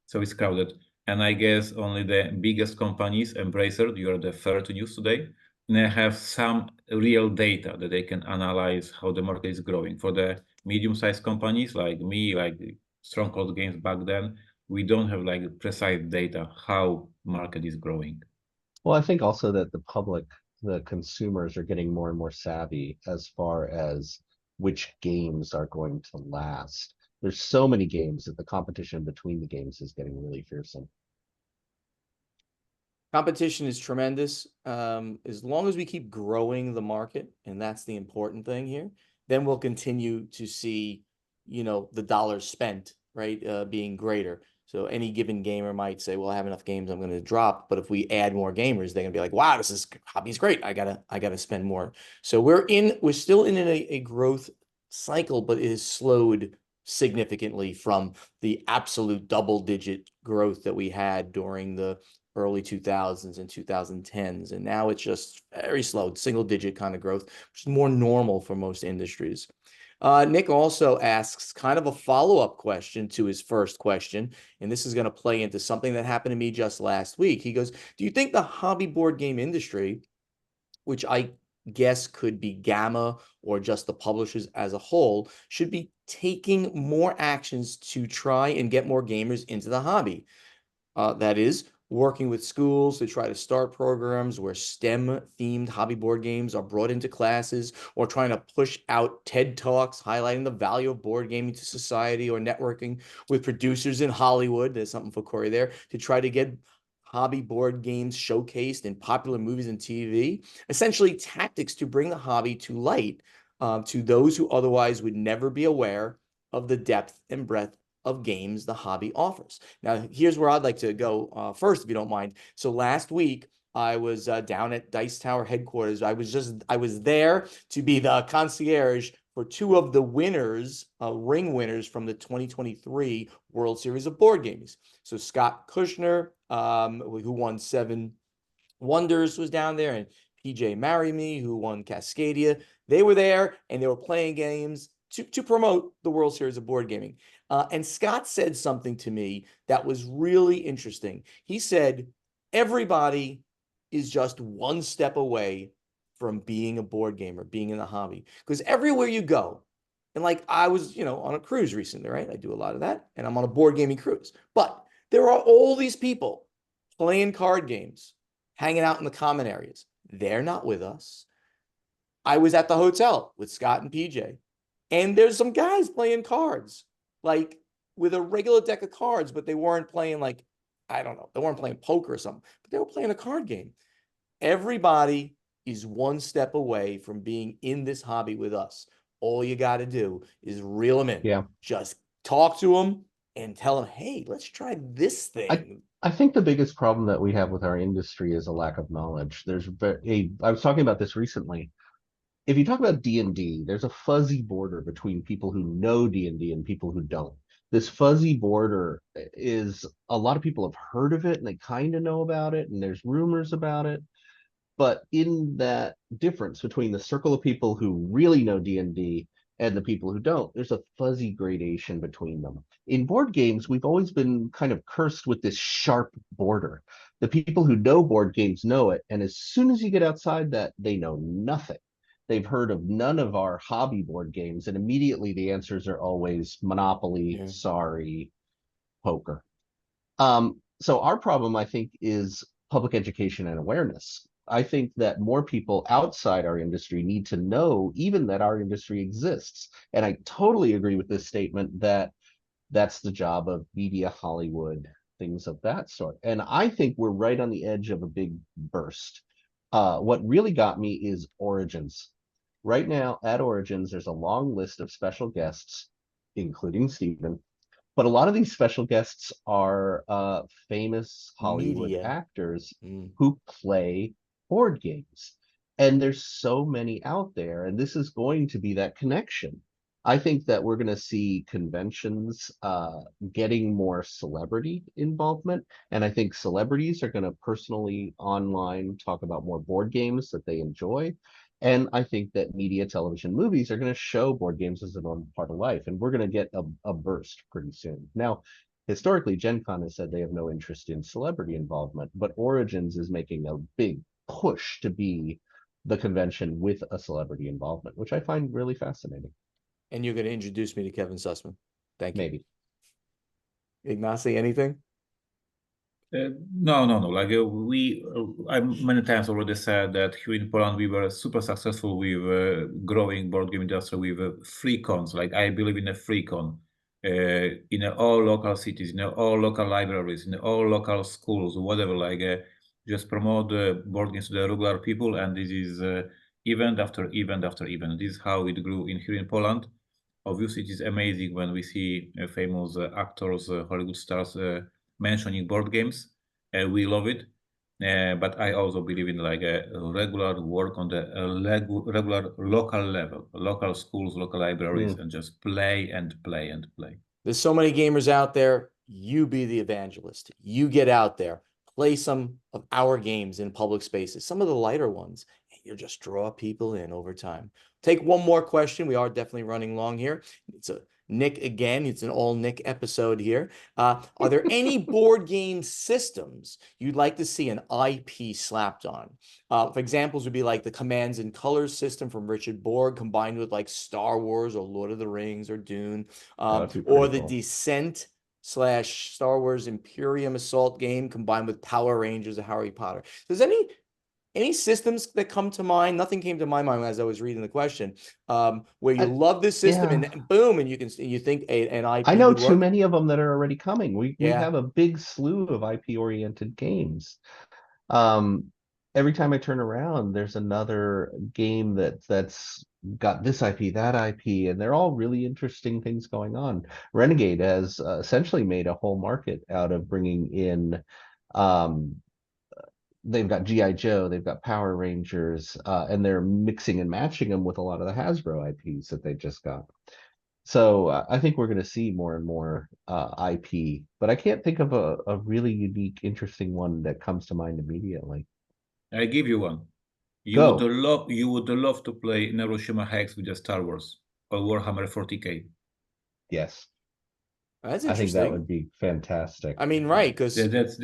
Speaker 1: so it's crowded. And I guess only the biggest companies, Embracer, you are the third news today, have some real data that they can analyze how the market is growing. For the medium-sized companies like me, like Stronghold Games back then, we don't have like precise data how market is growing.
Speaker 2: Well, I think also that the public, the consumers are getting more and more savvy as far as which games are going to last. There's so many games that the competition between the games is getting really fearsome.
Speaker 3: Competition is tremendous. As long as we keep growing the market, and that's the important thing here, then we'll continue to see, you know, the dollars spent, right, being greater. So any given gamer might say, well, I have enough games, I'm going to drop. But if we add more gamers, they're going to be like, wow, this hobby's great. I gotta spend more. So we're still in a growth cycle, but it has slowed significantly from the absolute double-digit growth that we had during the early 2000s and 2010s. And now it's just very slow, single-digit kind of growth, which is more normal for most industries. Nick also asks kind of a follow-up question to his first question, and this is going to play into something that happened to me just last week. He goes, do you think the hobby board game industry, which I guess could be Gamma or just the publishers as a whole, should be taking more actions to try and get more gamers into the hobby? That is, working with schools to try to start programs where STEM-themed hobby board games are brought into classes, or trying to push out TED Talks highlighting the value of board gaming to society, or networking with producers in Hollywood. There's something for Corey there, to try to get hobby board games showcased in popular movies and TV. Essentially, tactics to bring the hobby to light to those who otherwise would never be aware of the depth and breadth of games the hobby offers. Now, here's where I'd like to go first, if you don't mind. So last week, I was down at Dice Tower headquarters. I was there to be the concierge for two of the winners, ring winners from the 2023 World Series of Board Games. So Scott Kushner, who won 7 Wonders, was down there, and PJ Marry Me, who won Cascadia. They were there, and they were playing games to promote the World Series of Board Gaming. And Scott said something to me that was really interesting. He said, everybody is just one step away from being a board gamer, being in the hobby. Because everywhere you go, and like I was, on a cruise recently, right? I do a lot of that, and I'm on a board gaming cruise. But there are all these people playing card games, hanging out in the common areas. They're not with us. I was at the hotel with Scott and PJ, and there's some guys playing cards, like with a regular deck of cards, but they weren't playing like, I don't know, they weren't playing poker or something, but they were playing a card game. Everybody is one step away from being in this hobby with us. All you got to do is reel them in.
Speaker 2: Yeah.
Speaker 3: Just talk to them and tell them, hey, let's try this thing.
Speaker 2: I think the biggest problem that we have with our industry is a lack of knowledge. I was talking about this recently. If you talk about D&D, there's a fuzzy border between people who know D&D and people who don't. This fuzzy border is, a lot of people have heard of it and they kind of know about it, and there's rumors about it. But in that difference between the circle of people who really know D&D and the people who don't, there's a fuzzy gradation between them. In board games, we've always been kind of cursed with this sharp border. The people who know board games know it, and as soon as you get outside that, they know nothing. They've heard of none of our hobby board games, and immediately the answers are always Monopoly, sorry, poker. So our problem, I think, is public education and awareness. I think that more people outside our industry need to know even that our industry exists. And I totally agree with this statement that that's the job of media, Hollywood, things of that sort. And I think we're right on the edge of a big burst. What really got me is Origins. Right now at Origins, there's a long list of special guests, including Stephen. But a lot of these special guests are famous Hollywood actors who play board games. And there's so many out there, and this is going to be that connection. I think that we're going to see conventions getting more celebrity involvement. And I think celebrities are going to personally online talk about more board games that they enjoy. And I think that media, television, movies are going to show board games as a normal part of life. And we're going to get a burst pretty soon. Now, historically, Gen Con has said they have no interest in celebrity involvement, but Origins is making a big push to be the convention with a celebrity involvement, which I find really fascinating.
Speaker 3: And you're going to introduce me to Kevin Sussman. Thank you.
Speaker 2: Maybe.
Speaker 3: Ignacy, anything?
Speaker 1: No. Like I many times already said that here in Poland we were super successful with growing board game industry with free cons. Like I believe in a free con in all local cities, in all local libraries, in all local schools, whatever. Like just promote board games to the regular people, and this is event after event after event. This is how it grew here in Poland. Obviously, it is amazing when we see famous actors, Hollywood stars mentioning board games. We love it. But I also believe in like a regular work on the regular local level, local schools, local libraries, and just play and play and play.
Speaker 3: There's so many gamers out there. You be the evangelist. You get out there, play some of our games in public spaces, some of the lighter ones, and you'll just draw people in over time. Take one more question. We are definitely running long here. It's a Nick again. It's an all Nick episode here. Are there any board game systems you'd like to see an IP slapped on? For examples would be like the Commands and Colors system from Richard Borg combined with like Star Wars or Lord of the Rings or Dune, or the
Speaker 2: cool.
Speaker 3: Descent / Star Wars Imperium Assault game combined with Power Rangers or Harry Potter. Does any systems that come to mind? Nothing came to my mind as I was reading the question. Where you love this system and boom, and you think an IP
Speaker 2: I know
Speaker 3: would
Speaker 2: too
Speaker 3: work?
Speaker 2: many of them that are already coming. We
Speaker 3: Yeah.
Speaker 2: have a big slew of IP-oriented games. Every time I turn around, there's another game that's got this IP, that IP, and they're all really interesting things going on. Renegade has essentially made a whole market out of bringing in they've got G.I. Joe, they've got Power Rangers, and they're mixing and matching them with a lot of the Hasbro IPs that they just got. So I think we're going to see more and more IP, but I can't think of a really unique, interesting one that comes to mind immediately.
Speaker 1: I give you one. You would love to play Hiroshima Hex with the Star Wars or Warhammer 40K.
Speaker 2: Yes.
Speaker 3: That's
Speaker 2: I think
Speaker 3: interesting.
Speaker 2: that would be fantastic.
Speaker 3: I mean, right? Because
Speaker 1: that's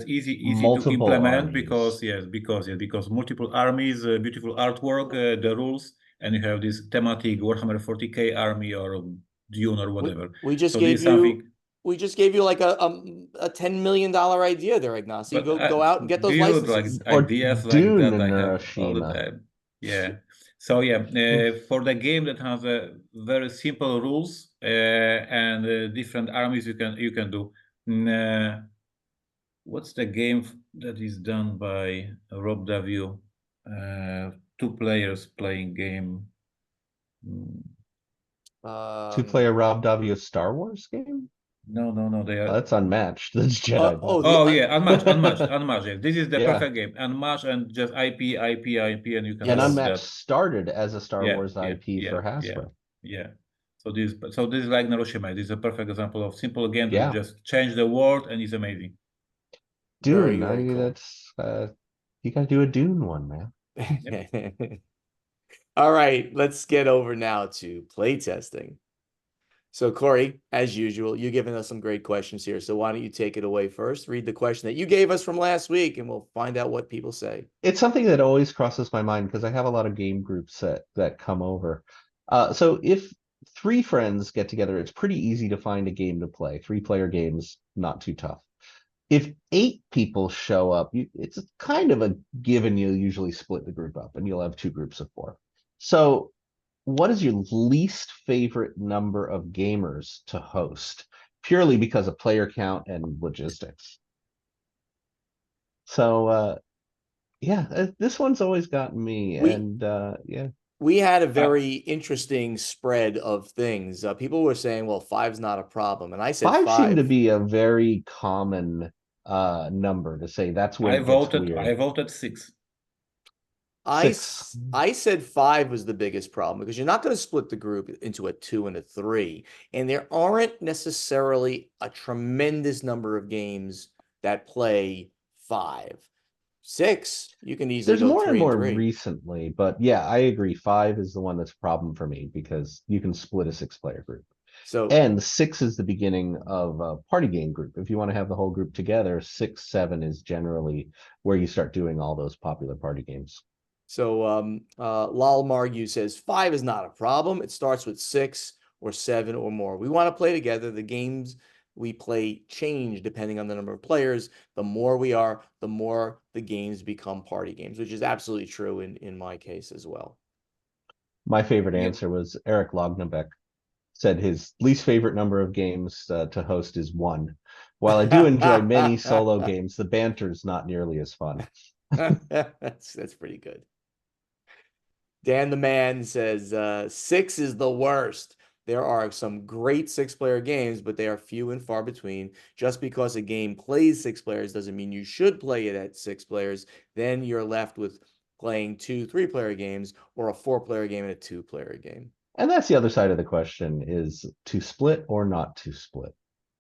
Speaker 1: easy
Speaker 2: multiple
Speaker 1: to implement
Speaker 2: armies.
Speaker 1: because multiple armies, beautiful artwork, the rules, and you have this thematic Warhammer 40K army or Dune or whatever.
Speaker 3: we just
Speaker 1: So
Speaker 3: gave
Speaker 1: this is something.
Speaker 3: you we just gave you like a $10 million idea there, Ignacy. Go out and get those
Speaker 1: Dude,
Speaker 3: licenses.
Speaker 1: like ideas like
Speaker 2: Dune
Speaker 1: that
Speaker 2: in
Speaker 1: I have all the
Speaker 2: Hiroshima.
Speaker 1: time. Yeah. So yeah, for the game that has very simple rules and different armies you can do. What's the game that is done by Rob W? Two players playing game.
Speaker 2: Two-player Rob W. Star Wars game?
Speaker 1: No. They are.
Speaker 2: That's Unmatched. That's Jedi.
Speaker 1: Yeah, Unmatched. Yeah. This is the
Speaker 2: Yeah.
Speaker 1: perfect game. Unmatched and just IP, and you can
Speaker 2: And
Speaker 1: watch
Speaker 2: Unmatched
Speaker 1: that.
Speaker 2: started as a Star Wars IP for Hasbro.
Speaker 1: Yeah. So this is like Hiroshima. This is a perfect example of simple game that
Speaker 2: Yeah.
Speaker 1: just change the world and it's amazing.
Speaker 3: Very,
Speaker 2: Dune.
Speaker 3: very cool.
Speaker 2: That's you gotta do a Dune one,
Speaker 3: man. All right, let's get over now to playtesting. So Corey, as usual, you're giving us some great questions here. So why don't you take it away first? Read the question that you gave us from last week, and we'll find out what people say.
Speaker 2: It's something that always crosses my mind because I have a lot of game groups that come over. So if 3 friends get together, it's pretty easy to find a game to play. 3-player games, not too tough. If 8 people show up, it's kind of a given. You'll usually split the group up, and you'll have 2 groups of 4. So what is your least favorite number of gamers to host, purely because of player count and logistics? So yeah, this one's always gotten me. Yeah.
Speaker 3: We had a very interesting spread of things. People were saying, well, 5's not a problem. And I said 5.
Speaker 2: 5 seemed to be a very common number to say. That's when it gets weird.
Speaker 1: I voted 6.
Speaker 3: I said 5 was the biggest problem because you're not going to split the group into a 2 and a 3. And there aren't necessarily a tremendous number of games that play 5. 6, you can easily
Speaker 2: There's
Speaker 3: go
Speaker 2: more
Speaker 3: 3
Speaker 2: and more
Speaker 3: and 3.
Speaker 2: recently, but yeah, I agree. 5 is the one that's a problem for me because you can split a 6-player group. And 6 is the beginning of a party game group. If you want to have the whole group together, 6, 7 is generally where you start doing all those popular party games.
Speaker 3: So Lal Margu says 5 is not a problem. It starts with 6 or 7 or more. We want to play together. The games we play change depending on the number of players. The more we are, the more the games become party games, which is absolutely true in my case as well.
Speaker 2: My favorite answer was Eric Lognebeck said his least favorite number of games to host is 1. While I do enjoy many solo games, the banter is not nearly as fun.
Speaker 3: That's pretty good. Dan the Man says 6 is the worst. There are some great 6-player games, but they are few and far between. Just because a game plays 6 players doesn't mean you should play it at 6 players. Then you're left with playing 2 3-player games or a 4-player game and a 2-player game.
Speaker 2: And that's the other side of the question, is to split or not to split.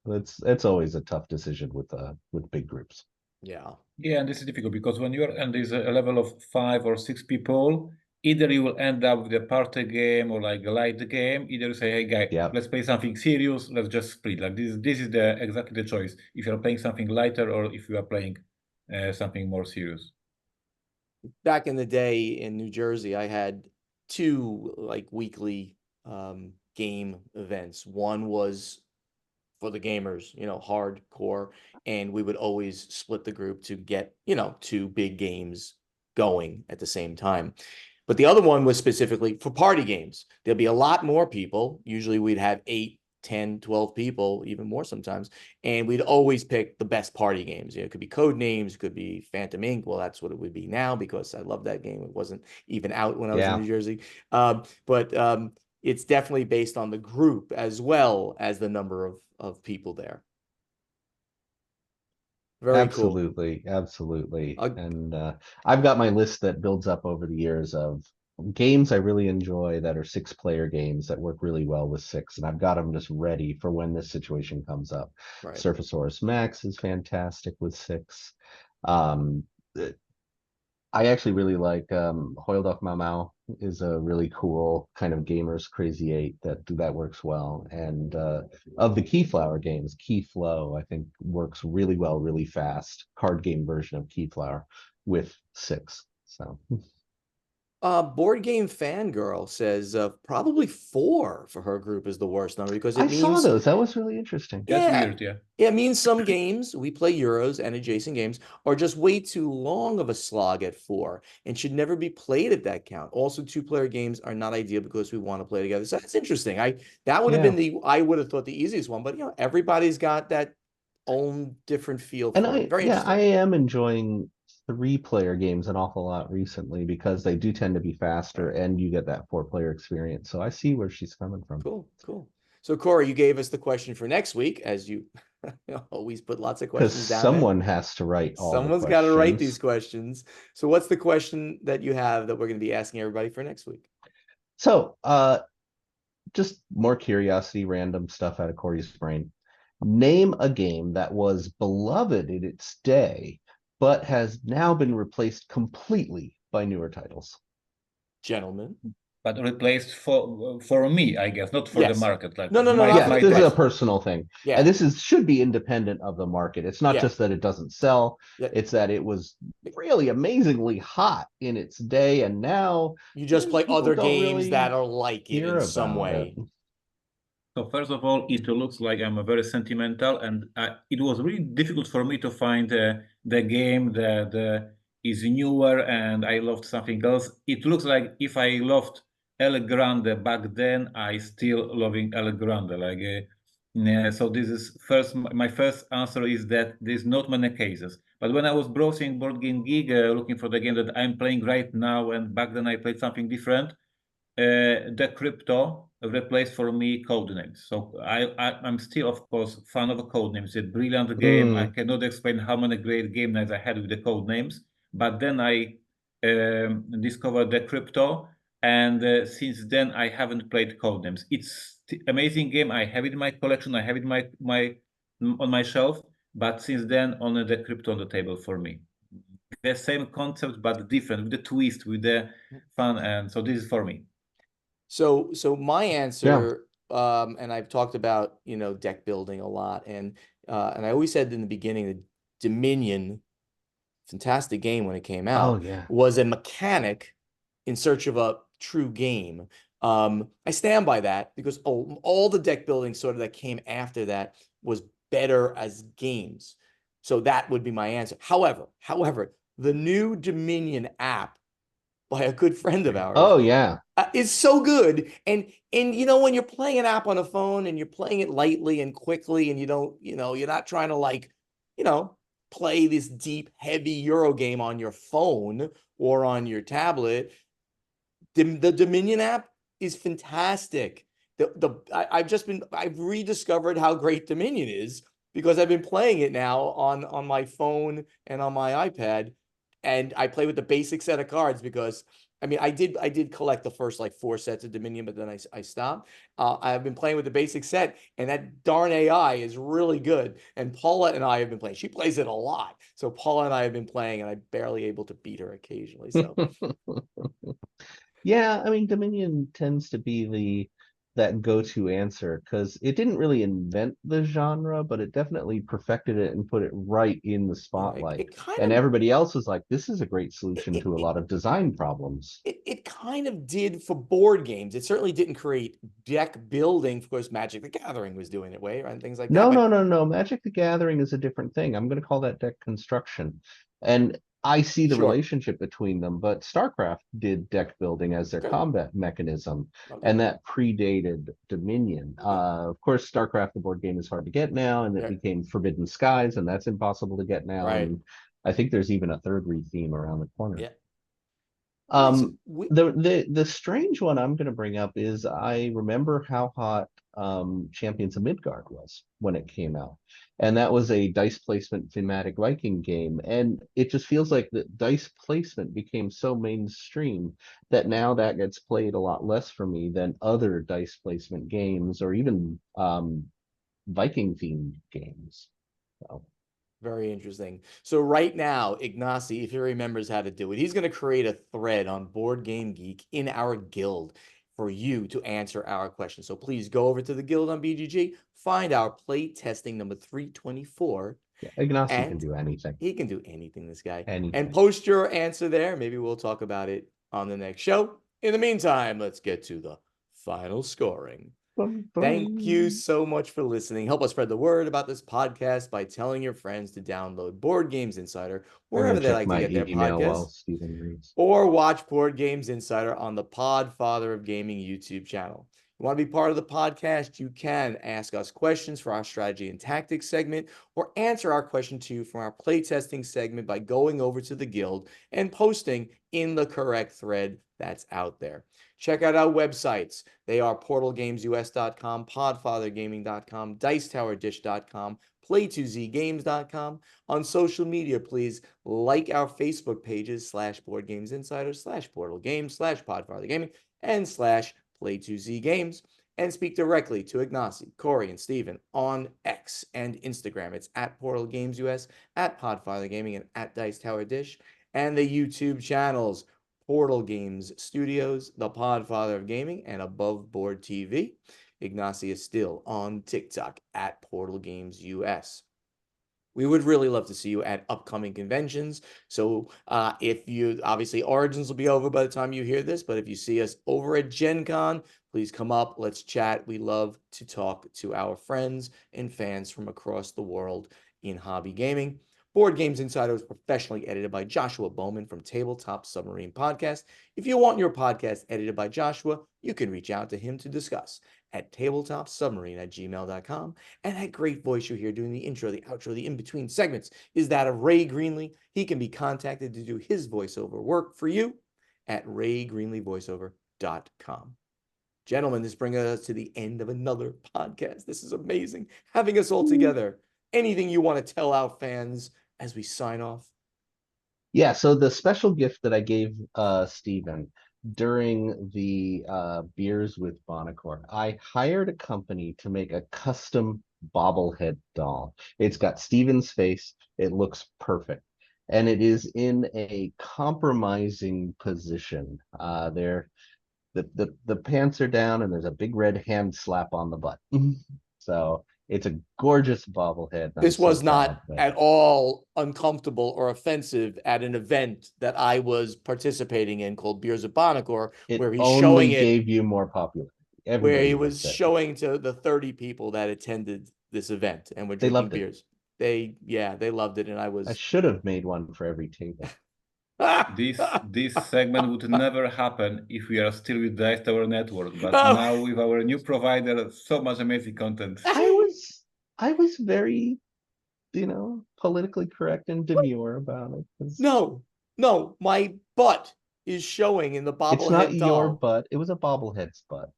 Speaker 2: It's always a tough decision with big groups.
Speaker 3: Yeah.
Speaker 1: Yeah, and this is difficult because when you're and there's a level of 5 or 6 people, either you will end up with a party game or like a light game. Either you say, "Hey, guy,
Speaker 2: Yeah.
Speaker 1: let's play something serious. Let's just split." Like this is the exactly the choice. If you're playing something lighter or if you are playing something more serious.
Speaker 3: Back in the day in New Jersey, I had 2 like weekly game events. One was for the gamers, hardcore, and we would always split the group to get, 2 big games going at the same time. But the other one was specifically for party games. There'll be a lot more people. Usually we'd have 8, 10, 12 people, even more sometimes. And we'd always pick the best party games. It could be Code Names, it could be Phantom Inc. Well, that's what it would be now because I love that game. It wasn't even out when I was in New Jersey. But it's definitely based on the group as well as the number of people there. Very cool.
Speaker 2: Absolutely. And I've got my list that builds up over the years of games I really enjoy that are 6-player games that work really well with 6, and I've got them just ready for when this situation comes up.
Speaker 3: Right.
Speaker 2: Surfasaurus Max is fantastic with 6. I actually really like Hoyle Duck Mau Mau is a really cool kind of gamers Crazy 8 that works well. And of the Keyflower games, Keyflow I think works really well, really fast. Card game version of Keyflower with 6. So
Speaker 3: Board Game Fangirl says probably 4 for her group is the worst number because it
Speaker 2: I
Speaker 3: means
Speaker 2: saw those. That was really interesting.
Speaker 1: That's
Speaker 3: Yeah.
Speaker 1: weird, yeah.
Speaker 3: Yeah, it means some games, we play Euros and adjacent games, are just way too long of a slog at 4 and should never be played at that count. Also, 2-player games are not ideal because we want to play together. So that's interesting. That would have been I would have thought the easiest one, but everybody's got that own different feel for it. Very interesting.
Speaker 2: I am enjoying 3-player games an awful lot recently because they do tend to be faster and you get that 4-player experience. So I see where she's coming from.
Speaker 3: Cool. So Corey, you gave us the question for next week, as you always put lots of questions down.
Speaker 2: Someone has to write all
Speaker 3: Someone's got to write these questions. So what's the question that you have that we're going to be asking everybody for next week?
Speaker 2: So just more curiosity, random stuff out of Corey's brain. Name a game that was beloved in its day, but has now been replaced completely by newer titles.
Speaker 3: Gentlemen.
Speaker 1: But replaced for me, I guess, not for the market. Like
Speaker 3: no.
Speaker 2: This is a personal thing.
Speaker 3: Yeah.
Speaker 2: And this should be independent of the market. It's not just that it doesn't sell. It's that it was really amazingly hot in its day, and now
Speaker 3: you just play other games really that are like it in some way.
Speaker 1: So first of all, it looks like I'm a very sentimental, and it was really difficult for me to find the game that is newer, and I loved something else. It looks like if I loved El Grande back then, I still loving El Grande. So this is my first answer is that there's not many cases. But when I was browsing Board Game Geek, looking for the game that I'm playing right now, and back then I played something different, the crypto replaced for me Codenames. So I'm still, of course, fan of Codenames. It's a brilliant game. I cannot explain how many great game nights I had with the Codenames. But then I discovered the crypto, and since then I haven't played Codenames. It's amazing game. I have it in my collection. I have it on my shelf. But since then, only the crypto on the table for me. The same concept, but different, with the twist, with the fun, and so this is for me.
Speaker 3: So my answer, and I've talked about deck building a lot, and I always said in the beginning that Dominion, fantastic game when it came out, was a mechanic in search of a true game. I stand by that because all the deck building sort of that came after that was better as games. So that would be my answer. However, the new Dominion app by a good friend of ours. Is so good. And when you're playing an app on a phone and you're playing it lightly and quickly, and you're not trying to play this deep, heavy Euro game on your phone or on your tablet, the Dominion app is fantastic. I've rediscovered how great Dominion is because I've been playing it now on my phone and on my iPad, and I play with the basic set of cards because I mean I did collect the first like 4 sets of Dominion, but then I stopped. I've been playing with the basic set, and that darn AI is really good. And Paula and I have been playing. She plays it a lot, so Paula and I have been playing, and I'm barely able to beat her occasionally. So
Speaker 2: Yeah, I mean, Dominion tends to be that go-to answer because it didn't really invent the genre, but it definitely perfected it and put it right in the
Speaker 3: yeah,
Speaker 2: spotlight.
Speaker 3: it kind
Speaker 2: And
Speaker 3: of
Speaker 2: everybody else was like, this is a great solution
Speaker 3: it,
Speaker 2: to a
Speaker 3: it,
Speaker 2: lot of design problems.
Speaker 3: it kind of did for board games. It certainly didn't create deck building. Of course, Magic the Gathering was doing it way, right, and things like that.
Speaker 2: No,
Speaker 3: But
Speaker 2: no, no, no. Magic the Gathering is a different thing. I'm going to call that deck construction. And I see the
Speaker 3: sure,
Speaker 2: relationship between them, but StarCraft did deck building as their
Speaker 3: okay,
Speaker 2: combat mechanism,
Speaker 3: okay,
Speaker 2: and that predated Dominion.
Speaker 3: okay,
Speaker 2: Of course, StarCraft, the board game, is hard to get now, and it
Speaker 3: yeah,
Speaker 2: became Forbidden Skies, and that's impossible to get now.
Speaker 3: right,
Speaker 2: And I think there's even a third re-theme around the corner.
Speaker 3: yeah. All right, so
Speaker 2: Um, the strange one I'm going to bring up is I remember how hot Champions of Midgard was when it came out, and that was a dice placement thematic Viking game, and it just feels like the dice placement became so mainstream that now that gets played a lot less for me than other dice placement games or even Viking themed games. So.
Speaker 3: very interesting. So right now, Ignacy, if he remembers how to do it, he's going to create a thread on Board Game Geek in our guild for you to answer our questions. So please go over to the guild on BGG, find our play testing number 324,
Speaker 2: Yeah, Ignacy can
Speaker 3: and
Speaker 2: do anything.
Speaker 3: he can do anything, this guy. And
Speaker 2: Anything.
Speaker 3: post your answer there. Maybe we'll talk about it on the next show. In the meantime, let's get to the final scoring. Thank you so much for listening. Help us spread the word about this podcast by telling your friends to download Board Games Insider
Speaker 2: I'm
Speaker 3: wherever
Speaker 2: gonna
Speaker 3: they
Speaker 2: check
Speaker 3: like to
Speaker 2: my
Speaker 3: get their
Speaker 2: email while
Speaker 3: podcasts,
Speaker 2: Stephen reads.
Speaker 3: or watch Board Games Insider on the Podfather of Gaming YouTube channel. You want to be part of the podcast? You can ask us questions for our strategy and tactics segment, or answer our question to you from our playtesting segment by going over to the guild and posting in the correct thread that's out there. Check out our websites. They are portalgamesus.com, podfathergaming.com, dicetowerdish.com, play2zgames.com. On social media, please like our Facebook pages /BoardGamesInsider, /PortalGames, /PodfatherGaming, and /Play2ZGames, and speak directly to Ignacy, Corey, and Steven on X and Instagram. It's at PortalGamesUS, at PodfatherGaming, and at DicetowerDish, and the YouTube channels, Portal Games Studios, the Podfather of Gaming, and Above Board TV. Ignacy is still on TikTok at Portal Games US. We would really love to see you at upcoming conventions. So if you, obviously Origins will be over by the time you hear this, but if you see us over at Gen Con, please come up, let's chat. We love to talk to our friends and fans from across the world in hobby gaming. Board Games Insider is professionally edited by Joshua Bowman from Tabletop Submarine Podcast. If you want your podcast edited by Joshua, you can reach out to him to discuss at tabletopsubmarine@gmail.com. And that great voice you hear doing the intro, the outro, the in-between segments is that of Ray Greenlee. He can be contacted to do his voiceover work for you at raygreenleevoiceover.com. Gentlemen, this brings us to the end of another podcast. This is amazing having us all together. Anything you want to tell our fans as we sign off?
Speaker 2: Yeah, so the special gift that I gave Stephen during the Beers with Bonacore, I hired a company to make a custom bobblehead doll. It's got Stephen's face. It looks perfect. And it is in a compromising position. The pants are down and there's a big red hand slap on the butt. So it's a gorgeous bobblehead.
Speaker 3: This was not
Speaker 2: proud
Speaker 3: at all uncomfortable or offensive at an event that I was participating in called Beers of Bonacore,
Speaker 2: it
Speaker 3: where he's
Speaker 2: only
Speaker 3: showing it,
Speaker 2: gave you more popularity.
Speaker 3: where
Speaker 2: Everybody
Speaker 3: he
Speaker 2: likes
Speaker 3: was
Speaker 2: it.
Speaker 3: showing to the 30 people that attended this event and were
Speaker 2: They
Speaker 3: drinking
Speaker 2: loved it.
Speaker 3: beers. They loved it, and I
Speaker 2: I
Speaker 3: was
Speaker 2: should have made one for every table.
Speaker 1: This segment would never happen if we are still with Dice Tower Network, but
Speaker 3: Oh.
Speaker 1: now with our new provider, so much amazing content.
Speaker 2: I was very, politically correct and demure about it.
Speaker 3: No, my butt is showing in the
Speaker 2: It's not
Speaker 3: bobblehead
Speaker 2: your
Speaker 3: doll.
Speaker 2: butt. It was a bobblehead's butt.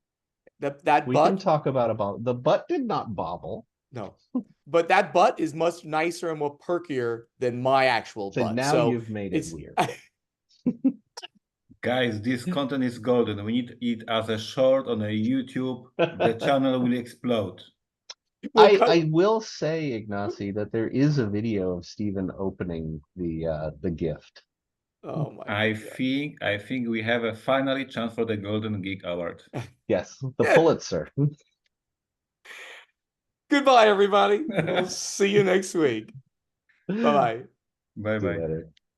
Speaker 3: That
Speaker 2: We can
Speaker 3: butt,
Speaker 2: talk about a bobble. The butt did not bobble.
Speaker 3: no, but that butt is much nicer and more perkier than my actual
Speaker 2: So
Speaker 3: butt.
Speaker 2: now
Speaker 3: So
Speaker 2: you've made it
Speaker 3: it's
Speaker 2: weird.
Speaker 1: Guys, this content is golden. We need it as a short on a YouTube. The channel will explode.
Speaker 3: We'll cut-
Speaker 2: I will say, Ignacy, that there is a video of Stephen opening the gift.
Speaker 3: Oh my
Speaker 1: I
Speaker 3: God.
Speaker 1: think we have a finally chance for the Golden Geek Award.
Speaker 2: Yes, the Pulitzer.
Speaker 3: Goodbye, everybody. We'll see you next week. Bye-bye.
Speaker 2: See you
Speaker 1: Bye-bye.
Speaker 2: later.